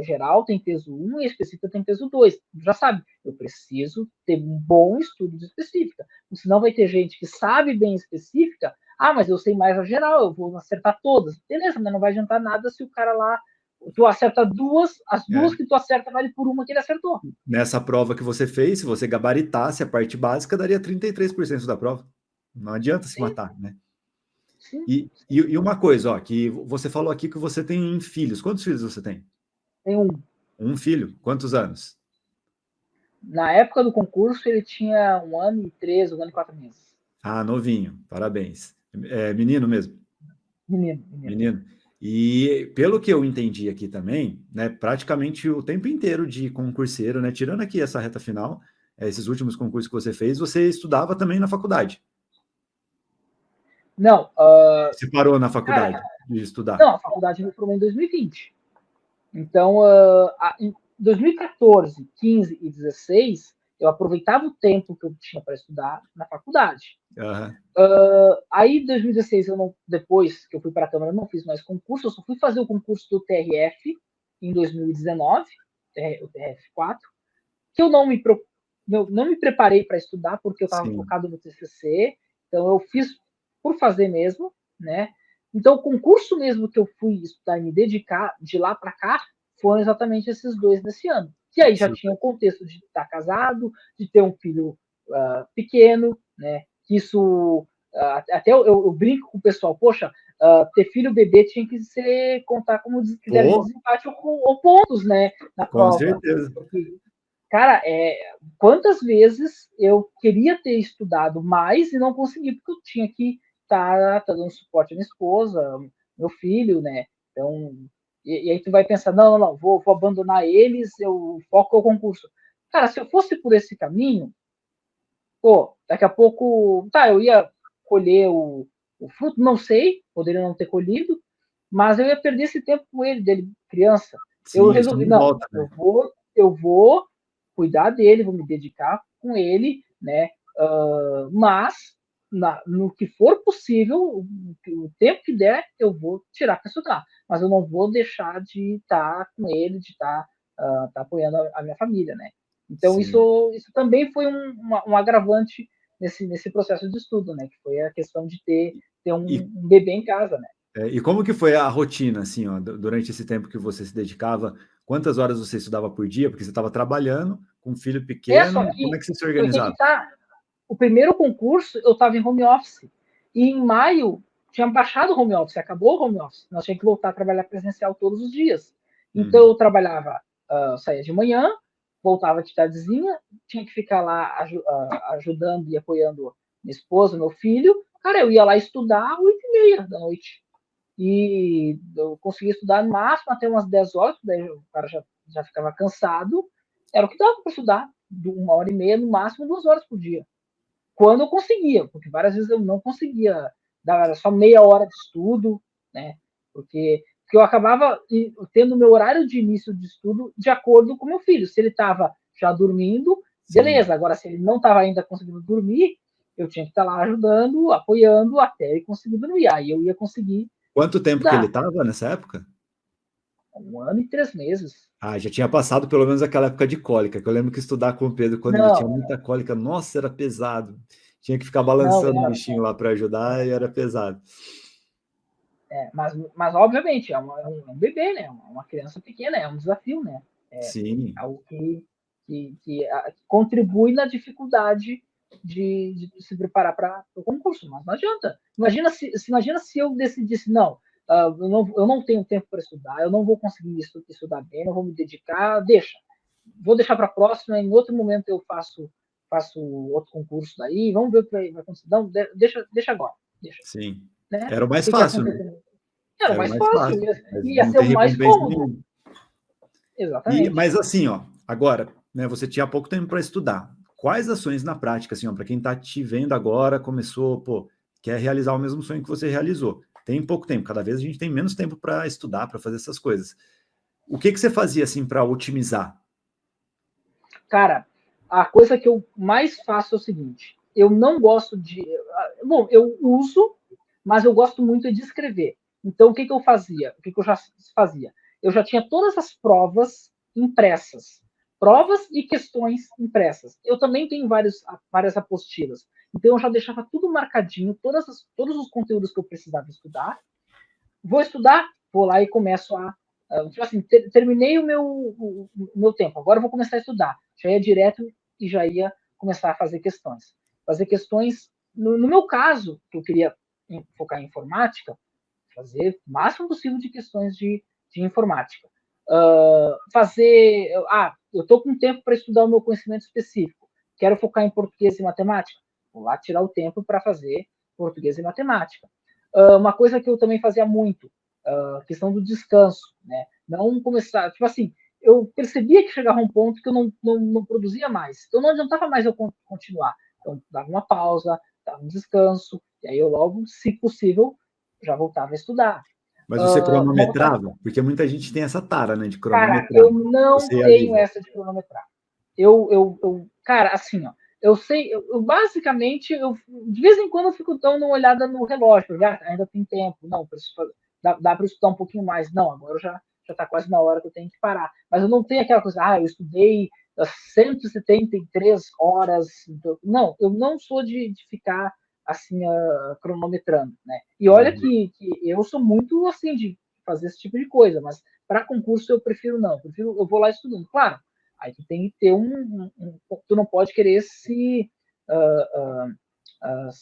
geral tem peso 1 e a específica tem peso 2. Já sabe, eu preciso ter um bom estudo de específica. Senão vai ter gente que sabe bem específica, mas eu sei mais a geral, eu vou acertar todas. Beleza, mas não vai adiantar nada se o cara lá, tu acerta duas, as duas que tu acerta vale por uma que ele acertou. Nessa prova que você fez, se você gabaritasse a parte básica, daria 33% da prova. Não adianta se Sim, matar, né? sim. E uma coisa, ó, que você falou aqui que você tem filhos. Quantos filhos você tem? Tem um. Um filho? Quantos anos? Na época do concurso, ele tinha 1 ano e 3, 1 ano e 4 meses. Ah, novinho. Parabéns. É menino mesmo? Menino, menino. Menino. E pelo que eu entendi aqui também, né, praticamente o tempo inteiro de concurseiro, né, tirando aqui essa reta final, esses últimos concursos que você fez, você estudava também na faculdade. Não, Você parou na cara, faculdade de estudar. não, a faculdade me formou em 2020. Então, em 2014, 15 e 16, eu aproveitava o tempo que eu tinha para estudar na faculdade. Uhum. Aí, em 2016, depois que eu fui para a Câmara, eu não fiz mais concurso, eu só fui fazer o concurso do TRF em 2019, o TRF4, que eu não me preparei para estudar, porque eu estava Sim. focado no TCC, então eu fiz por fazer mesmo, né? Então, o concurso mesmo que eu fui estudar e me dedicar de lá para cá foram exatamente esses dois desse ano. Que aí já tinha o contexto de estar casado, de ter um filho pequeno, né? Que isso. Até eu brinco com o pessoal, poxa, ter filho bebê tinha que ser contar como critério de desempate ou pontos, né? Na Com prova. certeza. Porque, cara, quantas vezes eu queria ter estudado mais e não consegui, porque eu tinha que estar dando suporte à minha esposa, meu filho, né? Então, e aí tu vai pensar, não, vou abandonar eles, eu foco no concurso. Cara, se eu fosse por esse caminho, pô, daqui a pouco, tá, eu ia colher o fruto, não sei, poderia não ter colhido, mas eu ia perder esse tempo com ele, dele criança. Eu Sim, isso resolvi, não não, volta, né? eu vou cuidar dele, vou me dedicar com ele, né? Mas no que for possível, o tempo que der, eu vou tirar para estudar. Mas eu não vou deixar de estar com ele, de estar tá apoiando a minha família, né? Então, Sim. isso também foi um agravante nesse processo de estudo, né? Que foi a questão de ter E, um bebê em casa, né? e como que foi a rotina, assim, ó, durante esse tempo que você se dedicava? Quantas horas você estudava por dia? Porque você estava trabalhando com um filho Só pequeno, como é que que você se foi que organizava? tá. O primeiro concurso eu estava em home office. E em maio tinha baixado o home office, acabou o home office. Nós tínhamos que voltar a trabalhar presencial todos os dias. Então eu trabalhava, saía de manhã, voltava de tardezinha, tinha que ficar lá ajudando e apoiando minha esposa, meu filho. Cara, eu ia lá estudar às 8h30 da noite. E eu conseguia estudar no máximo até umas 10 horas, daí o cara já ficava cansado. Era o que dava para estudar, 1h30, no máximo 2 horas por dia. Quando eu conseguia, porque várias vezes eu não conseguia, era só meia hora de estudo, né? Porque eu acabava tendo meu horário de início de estudo de acordo com meu filho. Se ele estava já dormindo, Sim. beleza. Agora, se ele não estava ainda conseguindo dormir, eu tinha que estar lá ajudando, apoiando até ele conseguir dormir. Aí eu ia conseguir Quanto tempo que ele estudar. estava nessa época? 1 ano e 3 meses. Ah, já tinha passado pelo menos aquela época de cólica, que eu lembro que estudar com o Pedro, quando ele tinha Não, muita cólica, nossa, era pesado. Tinha que ficar não, balançando o bichinho lá para ajudar e era pesado. mas obviamente é um bebê, né? Uma criança pequena, é um desafio, né? É Sim. algo que contribui na dificuldade de se preparar para o concurso, mas não adianta. Imagina se eu decidisse, não, eu não tenho tempo para estudar, eu não vou conseguir estudar bem, não vou me dedicar, vou deixar para a próxima, em outro momento eu faço outro concurso daí, vamos ver o que vai acontecer. Não, deixa agora, deixa. Sim. Né? Era o O mais que ia fácil, né? acontecer? Era Era o mais mais fácil, fácil, mas ia não ser tem o mais recompensa cômodo. nenhuma. Exatamente. Mas assim, ó, agora, né, você tinha pouco tempo para estudar. Quais ações na prática, assim, ó, para quem está te vendo agora, começou, pô, quer realizar o mesmo sonho que você realizou? Tem pouco tempo, cada vez a gente tem menos tempo para estudar, para fazer essas coisas. O que você fazia assim para otimizar? Cara, a coisa que eu mais faço é o seguinte: eu não gosto de. Bom, eu uso, mas eu gosto muito de escrever. Então, o que eu fazia? O que eu já fazia? Eu já tinha todas as provas impressas. Provas e questões impressas. Eu também tenho várias apostilas. Então, eu já deixava tudo marcadinho, todos os conteúdos que eu precisava estudar. Vou estudar, vou lá e começo tipo assim, terminei o meu tempo, agora eu vou começar a estudar. Já ia direto e já ia começar a fazer questões. Fazer questões, no meu caso, que eu queria focar em informática, fazer o máximo possível de questões de informática. Eu estou com tempo para estudar o meu conhecimento específico, quero focar em português e matemática, vou lá tirar o tempo para fazer português e matemática. Uma coisa que eu também fazia muito, questão do descanso, né? Não começar, tipo assim, eu percebia que chegava um ponto que eu não produzia mais, então não adiantava mais eu continuar. Então, dava uma pausa, dava um descanso, e aí eu logo, se possível, já voltava a estudar. Mas você Uma outra, cronometrava? Porque muita gente tem essa tara, né, de cara, cronometrar. eu não Você ia tenho livre. essa de cronometrar. Cara, assim, ó, eu sei, eu basicamente, de vez em quando eu fico dando uma olhada no relógio, ainda tem tempo, não, dá para estudar um pouquinho mais, não, agora já está quase na hora que eu tenho que parar. Mas eu não tenho aquela coisa, eu estudei 173 horas. Não, eu não sou de ficar assim, cronometrando, né? E olha Uhum. que eu sou muito assim de fazer esse tipo de coisa, mas para concurso eu prefiro não, eu vou lá estudando. Claro, aí tu tem que ter tu não pode querer se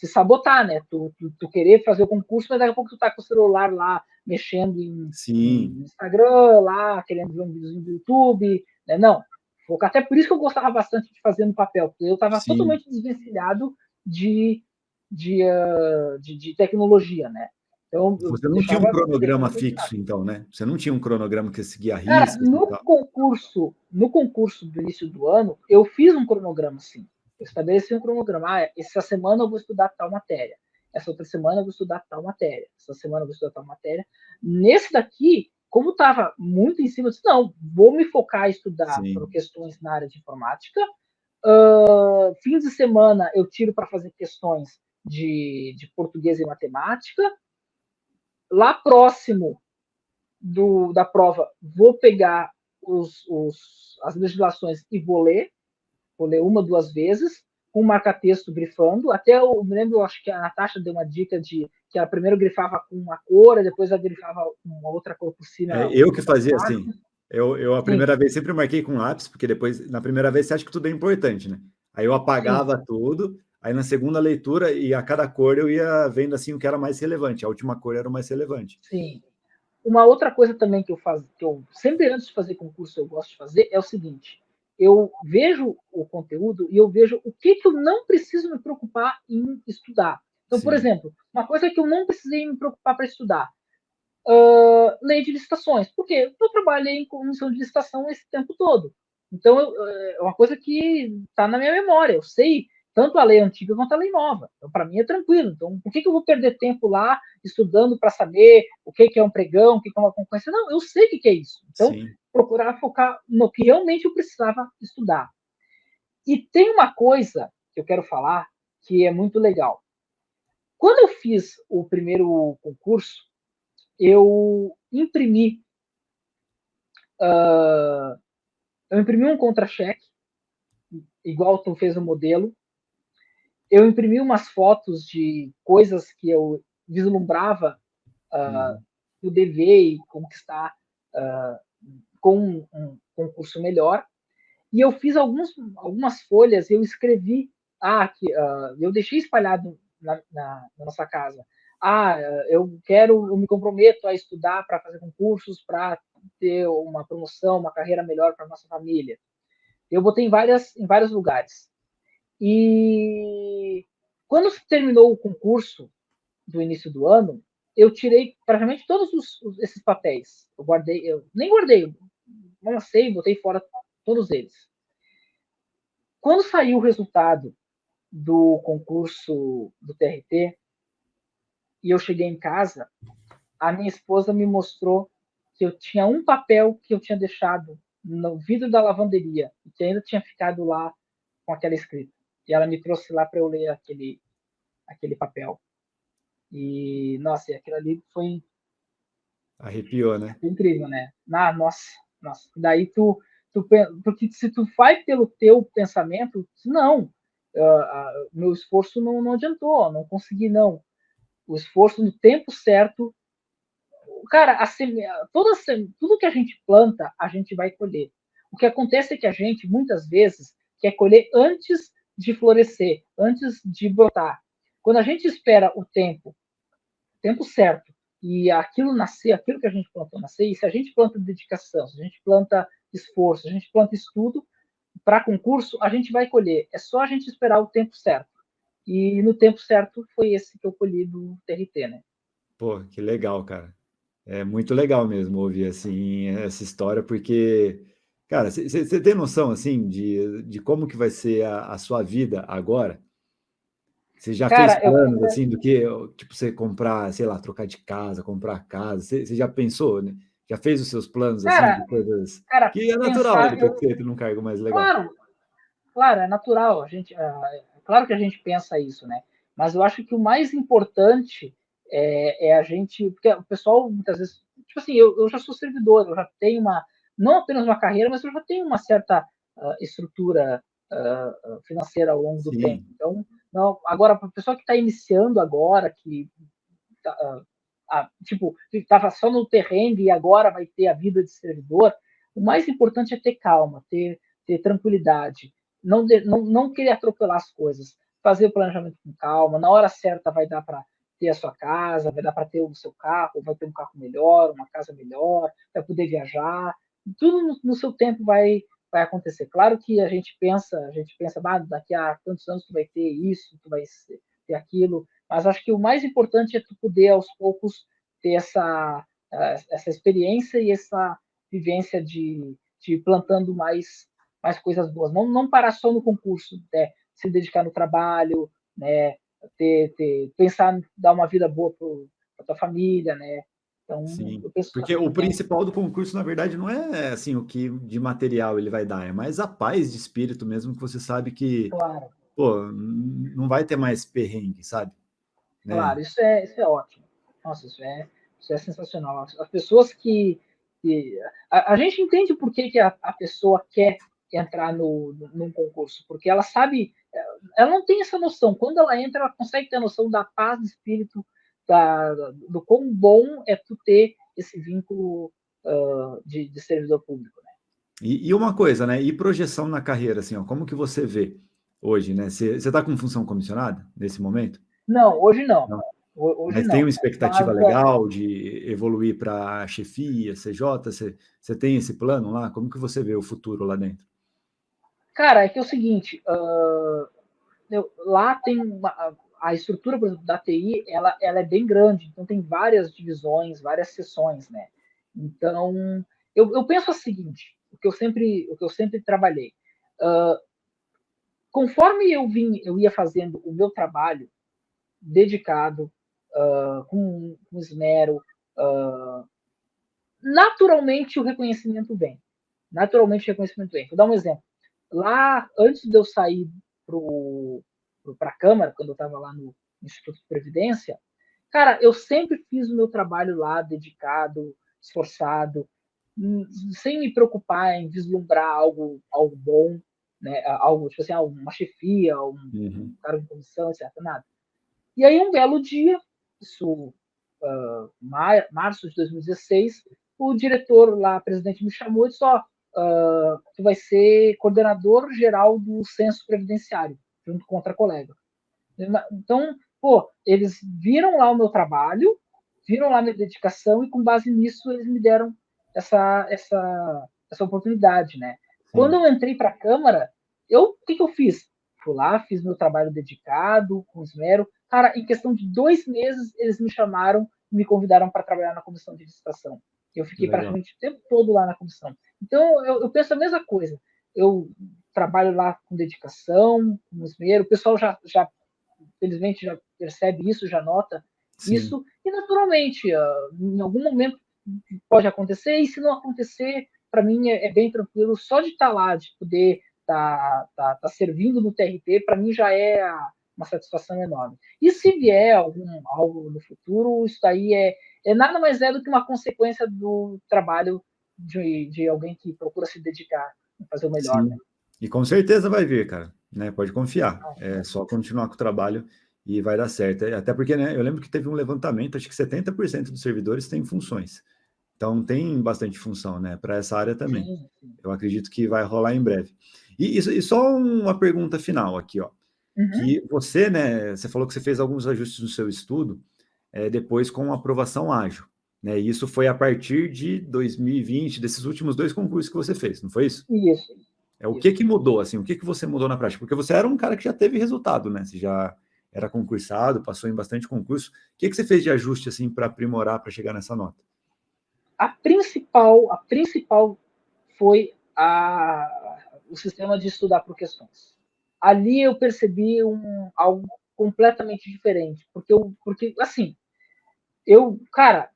sabotar, né? Tu querer fazer o concurso, mas daqui a pouco tu tá com o celular lá mexendo em Sim, Instagram, lá querendo ver um vídeo do YouTube, né? Não. Até por isso que eu gostava bastante de fazer no papel, porque eu estava sim. totalmente desvencilhado de tecnologia, né? Então eu Você não tinha um deixava bem cronograma desvencilhado. fixo, então, né? Você não tinha um cronograma que seguia Cara, riscas e no tal. concurso, no concurso do início do ano, eu fiz um cronograma, sim. Eu estabeleci um cronograma. Essa semana eu vou estudar tal matéria. essa outra semana eu vou estudar tal matéria, essa semana eu vou estudar tal matéria. Nesse daqui, como estava muito em cima, eu disse, não, vou me focar a estudar por sim. questões na área de informática. Fins de semana eu tiro para fazer questões de português e matemática. Lá próximo da prova, vou pegar as legislações e vou ler uma, duas vezes, com marca-texto grifando. Até eu me lembro, acho que a Natasha deu uma dica de que ela primeiro grifava com uma cor, depois ela grifava com uma outra cor por cima, Eu que outras fazia assim. marcas. Eu a Sim, primeira vez sempre marquei com lápis, porque depois, na primeira vez, você acha que tudo é importante, né? Aí eu sim, apagava tudo, aí na segunda leitura, e a cada cor eu ia vendo assim o que era mais relevante. A última cor era o mais relevante. sim. Uma outra coisa também que eu sempre antes de fazer concurso eu gosto de fazer é o seguinte: eu vejo o conteúdo e eu vejo o que eu não preciso me preocupar em estudar. Então, por Sim, exemplo, uma coisa que eu não precisei me preocupar para estudar, lei de licitações. Por quê? Eu trabalhei em comissão de licitação esse tempo todo. Então, é uma coisa que está na minha memória. Eu sei tanto a lei antiga quanto a lei nova. Então, para mim é tranquilo. Então, por que eu vou perder tempo lá estudando para saber o que é um pregão, o que é uma concorrência? Não, eu sei o que é isso. Então, sim. procurar focar no que realmente eu precisava estudar. E tem uma coisa que eu quero falar que é muito legal. Quando eu fiz o primeiro concurso, eu imprimi eu imprimi um contra-cheque, igual tu fez o modelo. Eu imprimi umas fotos de coisas que eu vislumbrava Uhum. o dever e conquistar com um concurso melhor. E eu fiz algumas folhas, eu escrevi, eu deixei espalhado na nossa casa. Eu me comprometo a estudar para fazer concursos, para ter uma promoção, uma carreira melhor para nossa família. Eu botei em vários lugares. E quando terminou o concurso do início do ano, eu tirei praticamente todos esses papéis. Eu nem guardei, não sei, botei fora todos eles. Quando saiu o resultado do concurso do TRT e eu cheguei em casa, a minha esposa me mostrou que eu tinha um papel que eu tinha deixado no vidro da lavanderia e que ainda tinha ficado lá com aquela escrita. E ela me trouxe lá para eu ler aquele papel. E, nossa, aquilo ali Arrepiou, né? foi incrível, né? Nossa, nossa. Daí porque se tu vai pelo teu pensamento, não, meu esforço não adiantou, não consegui, não. O esforço no tempo certo, cara, tudo que a gente planta, a gente vai colher. O que acontece é que a gente, muitas vezes, quer colher antes de florescer, antes de brotar. Quando a gente espera tempo certo, e aquilo nascer, aquilo que a gente plantou nascer, e se a gente planta dedicação, se a gente planta esforço, se a gente planta estudo para concurso, a gente vai colher. É só a gente esperar o tempo certo. E no tempo certo foi esse que eu colhi do TRT, né? Pô, que legal, cara. É muito legal mesmo ouvir assim essa história, porque, cara, você tem noção assim de como que vai ser a sua vida agora? Você já fez Cara, planos assim do que, tipo, você comprar, sei lá, trocar de casa, comprar casa? Você já pensou, né? Já fez os seus planos assim cara, de coisas cara, que é natural, né, pensar, depois que você entra num cargo mais legal. claro, claro, é natural, claro que a gente pensa isso, né? Mas eu acho que o mais importante é a gente, porque o pessoal muitas vezes, tipo assim, eu já sou servidor, eu já tenho não apenas uma carreira, mas eu já tenho uma certa estrutura financeira ao longo do tempo. Sim, Então, não, agora, para o pessoal que está iniciando agora, que tá, tipo, estava só no terreno e agora vai ter a vida de servidor, o mais importante é ter calma, ter tranquilidade, não querer atropelar as coisas, fazer o planejamento com calma, na hora certa vai dar para ter a sua casa, vai dar para ter o seu carro, vai ter um carro melhor, uma casa melhor, vai poder viajar, tudo no seu tempo vai acontecer. Claro que a gente pensa, daqui a tantos anos tu vai ter isso, tu vai ter aquilo, mas acho que o mais importante é tu poder, aos poucos, ter essa experiência e essa vivência de plantando mais coisas boas. Não parar só no concurso, né? Se dedicar no trabalho, né? pensar, dar uma vida boa para tua família, né? Então, Sim, eu penso porque assim, o né? principal do concurso, na verdade, não é assim o que de material ele vai dar, é mais a paz de espírito mesmo, que você sabe que, Claro, pô, não vai ter mais perrengue, sabe? Né? claro, isso é ótimo. Nossa, isso é sensacional. As pessoas a gente entende por que a pessoa quer entrar num concurso, porque ela sabe, ela não tem essa noção. Quando ela entra, ela consegue ter a noção da paz de espírito, do quão bom é tu ter esse vínculo de servidor público, né? E uma coisa, né? E projeção na carreira, assim, ó, como que você vê hoje, né? Você está com função comissionada nesse momento? Não, hoje não. Não. Hoje Mas tem não. uma expectativa Mas, legal de evoluir para chefia, CJ? Você tem esse plano lá? Como que você vê o futuro lá dentro? cara, é que é o seguinte, lá tem a estrutura, por exemplo, da TI, ela é bem grande, então tem várias divisões, várias seções, né? Então, eu penso o seguinte, o que eu sempre trabalhei. Conforme eu ia fazendo o meu trabalho dedicado, com esmero, naturalmente o reconhecimento vem. Naturalmente o reconhecimento vem. Vou dar um exemplo. Lá, antes de eu sair para a Câmara, quando eu estava lá no Instituto de Previdência, cara, eu sempre fiz o meu trabalho lá, dedicado, esforçado, sem me preocupar em vislumbrar algo bom, né? Algo, tipo assim, uma chefia, um Uhum. cargo de comissão, etc. Nada. E aí, um belo dia, isso, março de 2016, o diretor lá, presidente, me chamou e disse: ó, tu vai ser coordenador geral do censo previdenciário, junto com outra colega. Então, pô, eles viram lá o meu trabalho, viram lá a minha dedicação e com base nisso eles me deram essa oportunidade, né? Quando Sim, eu entrei para a Câmara, o que eu fiz? Fui lá, fiz meu trabalho dedicado, com esmero. Cara, em questão de 2 meses, eles me chamaram e me convidaram para trabalhar na comissão de licitação. Eu que fiquei legal. praticamente o tempo todo lá na comissão. Então, eu penso a mesma coisa. Eu trabalho lá com dedicação, com esmero. O pessoal já felizmente já percebe isso, já nota Sim, isso, e naturalmente, em algum momento pode acontecer, e se não acontecer, para mim é bem tranquilo, só de estar lá, de poder estar servindo no TRT, para mim já é uma satisfação enorme. E se vier algo no futuro, isso aí nada mais é do que uma consequência do trabalho de alguém que procura se dedicar a fazer o melhor, né? sim. E com certeza vai vir, cara, né? Pode confiar. É só continuar com o trabalho e vai dar certo. Até porque, né, eu lembro que teve um levantamento, acho que 70% dos servidores têm funções. Então tem bastante função, né, para essa área também. Sim, sim. Eu acredito que vai rolar em breve. E só uma pergunta final aqui, ó. Uhum. Que você, né, você falou que você fez alguns ajustes no seu estudo, depois com aprovação ágil, né? E isso foi a partir de 2020, desses últimos 2 concursos que você fez, não foi isso? Isso, O que isso. mudou, assim, o que você mudou na prática? Porque você era um cara que já teve resultado, né? Você já era concursado, passou em bastante concurso. O que você fez de ajuste, assim, para aprimorar, para chegar nessa nota? A principal foi o sistema de estudar por questões. Ali eu percebi algo completamente diferente, porque assim, cara,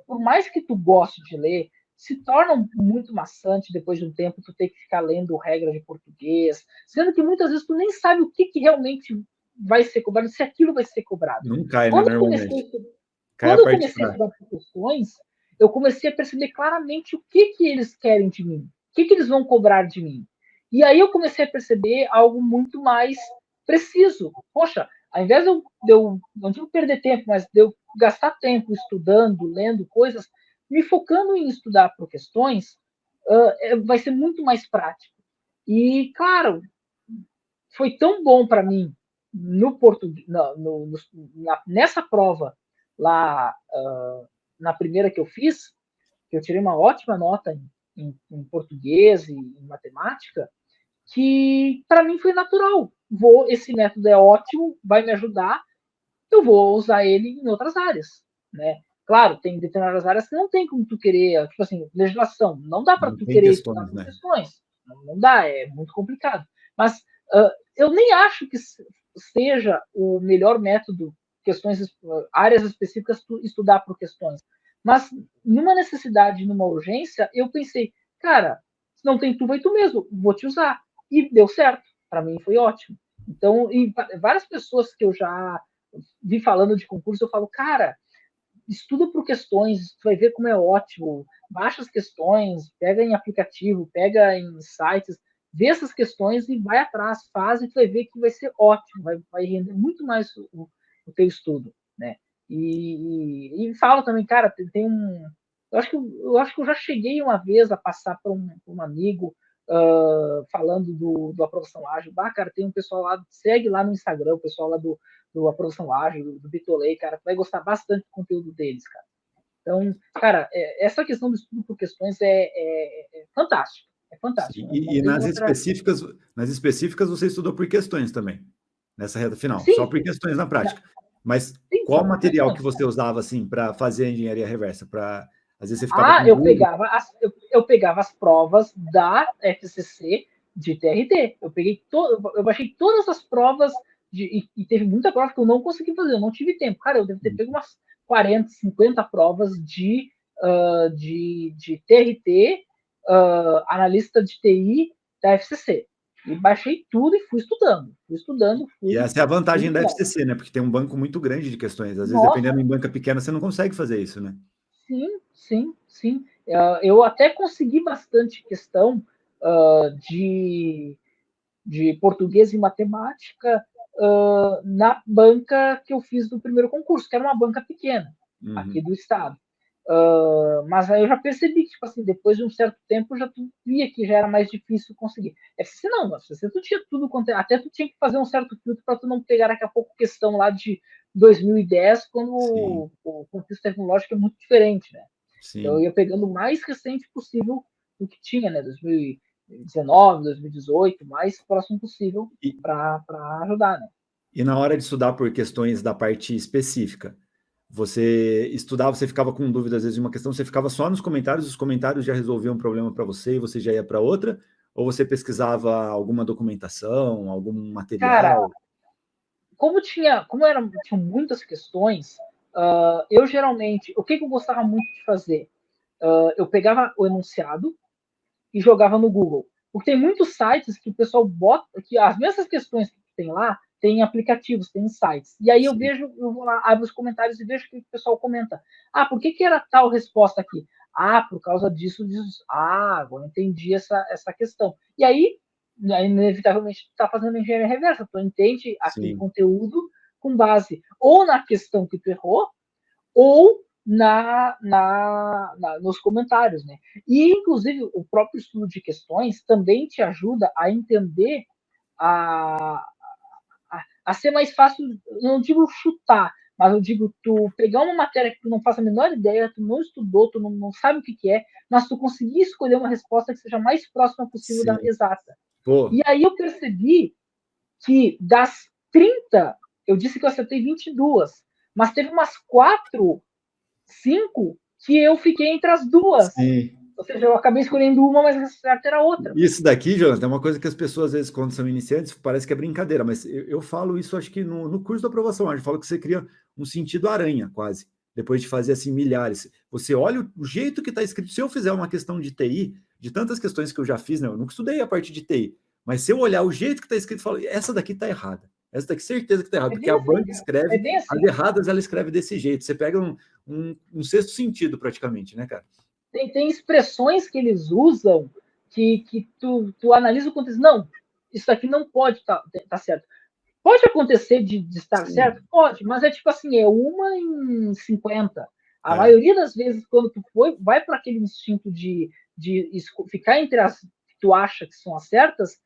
por mais que tu goste de ler, se torna muito maçante depois de um tempo tu ter que ficar lendo regra de português, sendo que muitas vezes tu nem sabe o que realmente vai ser cobrado, se aquilo vai ser cobrado. Não cai, né, Quando eu comecei, normalmente. Cai a quando eu parte comecei a fraca. estudar por questões, eu comecei a perceber claramente o que eles querem de mim, o que eles vão cobrar de mim. E aí eu comecei a perceber algo muito mais preciso. Poxa, ao invés de eu não digo perder tempo, mas de eu gastar tempo estudando, lendo coisas, me focando em estudar por questões, vai ser muito mais prático. E, claro, foi tão bom para mim no português, nessa prova lá, na primeira que eu fiz, que eu tirei uma ótima nota em português e em matemática, que para mim foi natural. Esse método é ótimo, vai me ajudar, eu vou usar ele em outras áreas, né? Claro, tem determinadas áreas que não tem como tu querer, tipo assim, legislação, não dá para Não tu tem querer estudar questões, por né? questões, não dá, é muito complicado. Mas eu nem acho que seja o melhor método, áreas específicas, estudar por questões. Mas, numa necessidade, numa urgência, eu pensei, cara, se não tem tu, vai tu mesmo, vou te usar. E deu certo. Para mim foi ótimo. Então, e várias pessoas que eu já vi falando de concurso, eu falo, cara, estuda por questões, tu vai ver como é ótimo, baixa as questões, pega em aplicativo, pega em sites, vê essas questões e vai atrás, faz e tu vai ver que vai ser ótimo, vai render muito mais o teu estudo, né? E falo também, cara, tem um... Eu acho que eu já cheguei uma vez a passar por um amigo falando do Aprovação Ágil. Cara, tem um pessoal lá, segue lá no Instagram, o pessoal lá do Aprovação Ágil, do Bitolei, cara, vai gostar bastante do conteúdo deles, cara. Então, cara, essa questão do estudo por questões é fantástica. É fantástico. E nas específicas você estudou por questões também, nessa reta final, sim, só por questões na prática. Mas sim, qual material que você usava assim para fazer a engenharia reversa? Às vezes você ficava eu pegava as provas da FCC de TRT. Eu baixei todas as provas e teve muita prova que eu não consegui fazer, eu não tive tempo. Cara, eu devo ter pego umas 40, 50 provas de TRT, analista de TI da FCC. E baixei tudo e fui estudando. E essa é a vantagem da FCC, né? Porque tem um banco muito grande de questões. Às vezes, dependendo em banca pequena, você não consegue fazer isso, né? Sim. Eu até consegui bastante questão de português e matemática na banca que eu fiz do primeiro concurso, que era uma banca pequena, aqui do estado. Mas aí eu já percebi que, tipo assim, depois de um certo tempo, já tu via que já era mais difícil conseguir. FCC não, FCC tu tinha tudo, até tu tinha que fazer um certo filtro para tu não pegar daqui a pouco questão lá de 2010, quando o concurso tecnológico é muito diferente, né? Sim. Então eu ia pegando o mais recente possível do que tinha, né? 2019, 2018, mais próximo possível para ajudar, né? E na hora de estudar por questões da parte específica, você estudava, você ficava com dúvida às vezes de uma questão, você ficava só nos comentários, os comentários já resolviam um problema para você e você já ia para outra? Ou você pesquisava alguma documentação, algum material? Cara, tinham muitas questões, eu geralmente, o que eu gostava muito de fazer? Eu pegava o enunciado e jogava no Google. Porque tem muitos sites que o pessoal bota, que as mesmas questões que tem lá, tem aplicativos, tem sites. E aí eu vou lá, abro os comentários e vejo o que o pessoal comenta. Por que era tal resposta aqui? Por causa disso. Agora entendi essa questão. E aí, inevitavelmente, tu está fazendo engenharia reversa. Tu entende aquele conteúdo com base ou na questão que tu errou, ou nos comentários, né? E, inclusive, o próprio estudo de questões também te ajuda a entender, a ser mais fácil, não digo chutar, mas eu digo tu pegar uma matéria que tu não faz a menor ideia, tu não estudou, tu não sabe o que é, mas tu conseguir escolher uma resposta que seja mais próxima possível da exata. E aí eu percebi que das 30, eu disse que eu acertei 22, mas teve umas 5 que eu fiquei entre as duas. Sim. Ou seja, eu acabei escolhendo uma, mas a certa era outra. Isso daqui, Jonathan, é uma coisa que as pessoas, às vezes, quando são iniciantes, parece que é brincadeira, mas eu falo isso, acho que no curso da aprovação, eu falo que você cria um sentido aranha, quase, depois de fazer, assim, milhares. Você olha o jeito que está escrito. Se eu fizer uma questão de TI, de tantas questões que eu já fiz, né, eu nunca estudei a parte de TI, mas se eu olhar o jeito que está escrito, eu falo, essa daqui está errada. Essa daqui, certeza que está errada, porque a banca escreve, as erradas, ela escreve desse jeito. Você pega um sexto sentido, praticamente, né, cara? Tem expressões que eles usam que tu analisa o contexto. Não, isso aqui não pode tá certo. Pode acontecer de estar certo? Pode, mas é tipo assim, é uma em 50. A maioria das vezes, quando tu vai para aquele instinto de ficar entre as que tu acha que são as certas,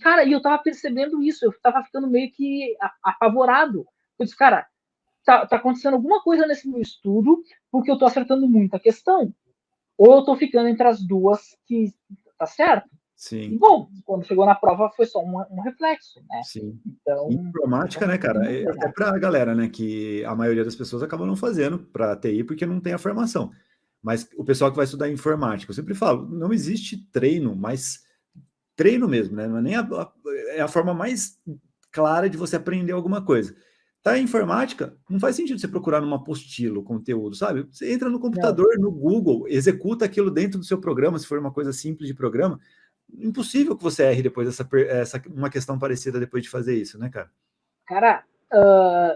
cara, eu tava percebendo isso, eu tava ficando meio que apavorado. Eu disse, cara, tá acontecendo alguma coisa nesse meu estudo, porque eu tô acertando muita questão. Ou eu tô ficando entre as duas que tá certo. Sim. E, bom, quando chegou na prova foi só um reflexo, né? Sim. Então, informática, né, cara? Até para a galera, né, que a maioria das pessoas acaba não fazendo para TI porque não tem a formação. Mas o pessoal que vai estudar informática, eu sempre falo, não existe treino, mas treino mesmo, né? Não é nem é a forma mais clara de você aprender alguma coisa. Tá em informática, não faz sentido você procurar numa apostila o conteúdo, sabe? Você entra no computador, no Google, executa aquilo dentro do seu programa, se for uma coisa simples de programa, impossível que você erre depois uma questão parecida depois de fazer isso, né, cara? Cara,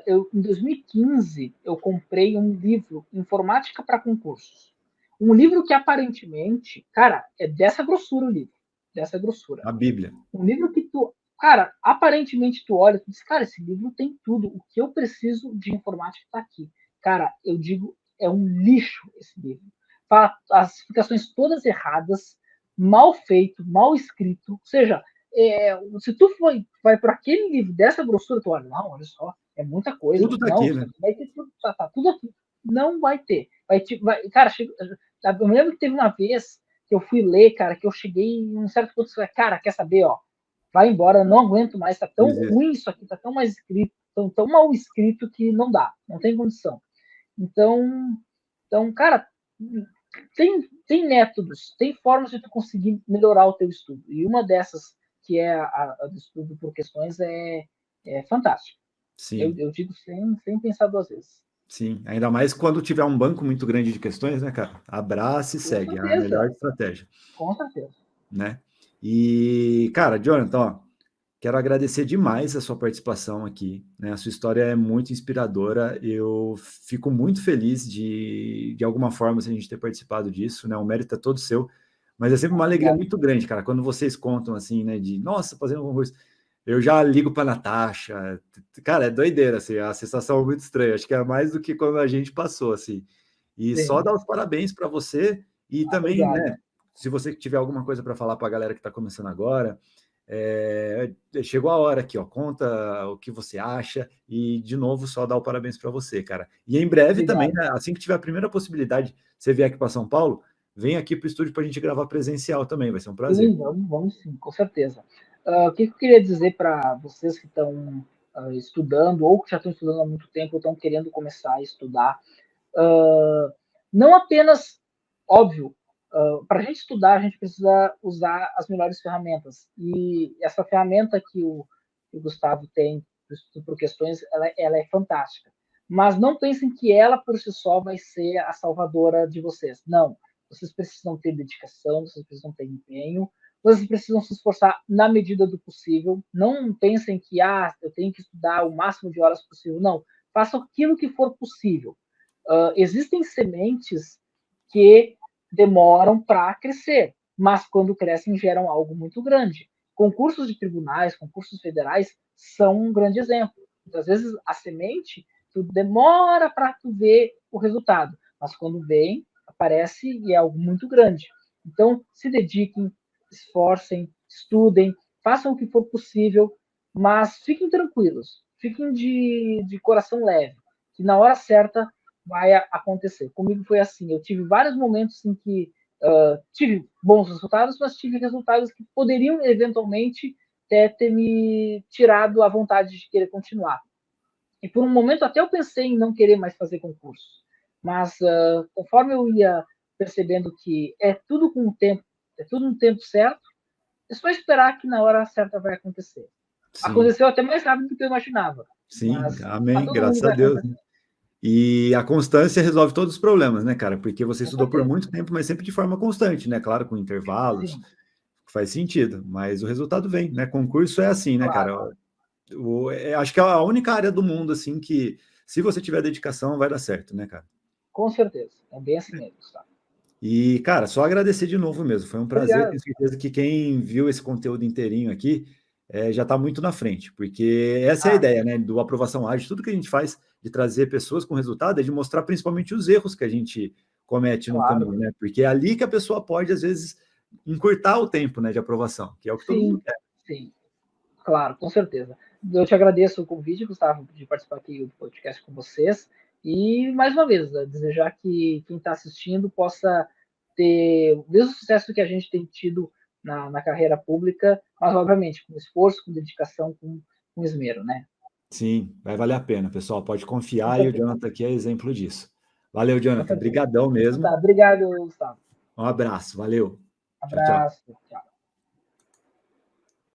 em 2015, eu comprei um livro, Informática para Concursos. Um livro que aparentemente, cara, é dessa grossura o livro. Dessa grossura. A Bíblia. Um livro que tu, cara, aparentemente tu olha e diz, cara, esse livro tem tudo. O que eu preciso de informática está aqui. Cara, eu digo, é um lixo esse livro. As explicações todas erradas, mal feito, mal escrito. Ou seja, se tu vai para aquele livro dessa grossura, tu olha, não, olha só, é muita coisa. Tudo tá não, aqui, né? vai ter tudo, tá tudo aqui. Não vai ter. Cara, eu me lembro que teve uma vez que eu fui ler, cara, que eu cheguei em um certo ponto e falei, cara, quer saber, ó, vai embora, não aguento mais, tá tão ruim isso aqui, tá tão mais escrito, tão mal escrito que não dá, não tem condição. Então cara, tem métodos, tem formas de tu conseguir melhorar o teu estudo. E uma dessas, que é a do estudo por questões, é fantástica. Eu digo sem pensar duas vezes. Sim, ainda mais quando tiver um banco muito grande de questões, né, cara? Abraça e segue, é a melhor estratégia. Com certeza. Né? E, cara, Jonathan, ó, quero agradecer demais a sua participação aqui, né? A sua história é muito inspiradora, eu fico muito feliz de alguma forma, se a gente ter participado disso, né? O mérito é todo seu, mas é sempre uma alegria muito grande, cara, quando vocês contam assim, né, de, nossa, fazendo um concurso, eu já ligo para Natasha, cara, é doideira, assim, a sensação é muito estranha, acho que é mais do que quando a gente passou, assim, e sim, só dar os parabéns para você e também, obrigado, né, se você tiver alguma coisa para falar para a galera que está começando agora, chegou a hora aqui, ó, conta o que você acha e, de novo, só dar o parabéns para você, cara. E em breve também, né, assim que tiver a primeira possibilidade, você vier aqui para São Paulo, vem aqui para o estúdio para a gente gravar presencial também, vai ser um prazer. Sim, vamos sim, com certeza. O que eu queria dizer para vocês que estão estudando, ou que já estão estudando há muito tempo, ou estão querendo começar a estudar, não apenas, óbvio, para a gente estudar, a gente precisa usar as melhores ferramentas. E essa ferramenta que o Gustavo tem por questões, ela é fantástica. Mas não pensem que ela, por si só, vai ser a salvadora de vocês. Não. Vocês precisam ter dedicação, vocês precisam ter empenho, vocês precisam se esforçar na medida do possível. Não pensem que eu tenho que estudar o máximo de horas possível. Não. Façam aquilo que for possível. Existem sementes que demoram para crescer, mas quando crescem geram algo muito grande. Concursos de tribunais, concursos federais são um grande exemplo. Muitas vezes a semente tu demora para tu ver o resultado, mas quando vem, aparece e é algo muito grande. Então, se dediquem, esforcem, estudem, façam o que for possível, mas fiquem tranquilos, fiquem de coração leve, que na hora certa vai acontecer. Comigo foi assim, eu tive vários momentos em que tive bons resultados, mas tive resultados que poderiam eventualmente ter me tirado a vontade de querer continuar. E por um momento até eu pensei em não querer mais fazer concurso, mas conforme eu ia percebendo que é tudo com o tempo, é tudo no tempo certo, é só esperar que na hora certa vai acontecer. Sim. Aconteceu até mais rápido do que eu imaginava. Sim, amém, graças a Deus. E a constância resolve todos os problemas, né, cara? Porque você estudou por muito tempo, mas sempre de forma constante, né? Claro, com intervalos, sim, faz sentido, mas o resultado vem, né? Concurso é assim, né, claro, cara? Acho que é a única área do mundo, assim, que se você tiver dedicação, vai dar certo, né, cara? Com certeza, é bem assim mesmo, tá? E, cara, só agradecer de novo mesmo, foi um prazer. Obrigado. Tenho certeza que quem viu esse conteúdo inteirinho aqui já está muito na frente, porque essa é a ideia, né, do Aprovação Ágil. Tudo que a gente faz de trazer pessoas com resultado é de mostrar principalmente os erros que a gente comete no caminho, né? Porque é ali que a pessoa pode, às vezes, encurtar o tempo, né, de aprovação, que é o que todo mundo quer. Sim, claro, com certeza. Eu te agradeço o convite, Gustavo, de participar aqui do podcast com vocês. E, mais uma vez, desejar que quem está assistindo possa ter o mesmo sucesso que a gente tem tido na carreira pública, mas, obviamente, com esforço, com dedicação, com esmero, né? Sim, vai valer a pena, pessoal. Pode confiar e o Jonathan aqui é exemplo disso. Valeu, Jonathan. Obrigadão mesmo. Tá, obrigado, Gustavo. Um abraço. Valeu. Abraço. Tchau.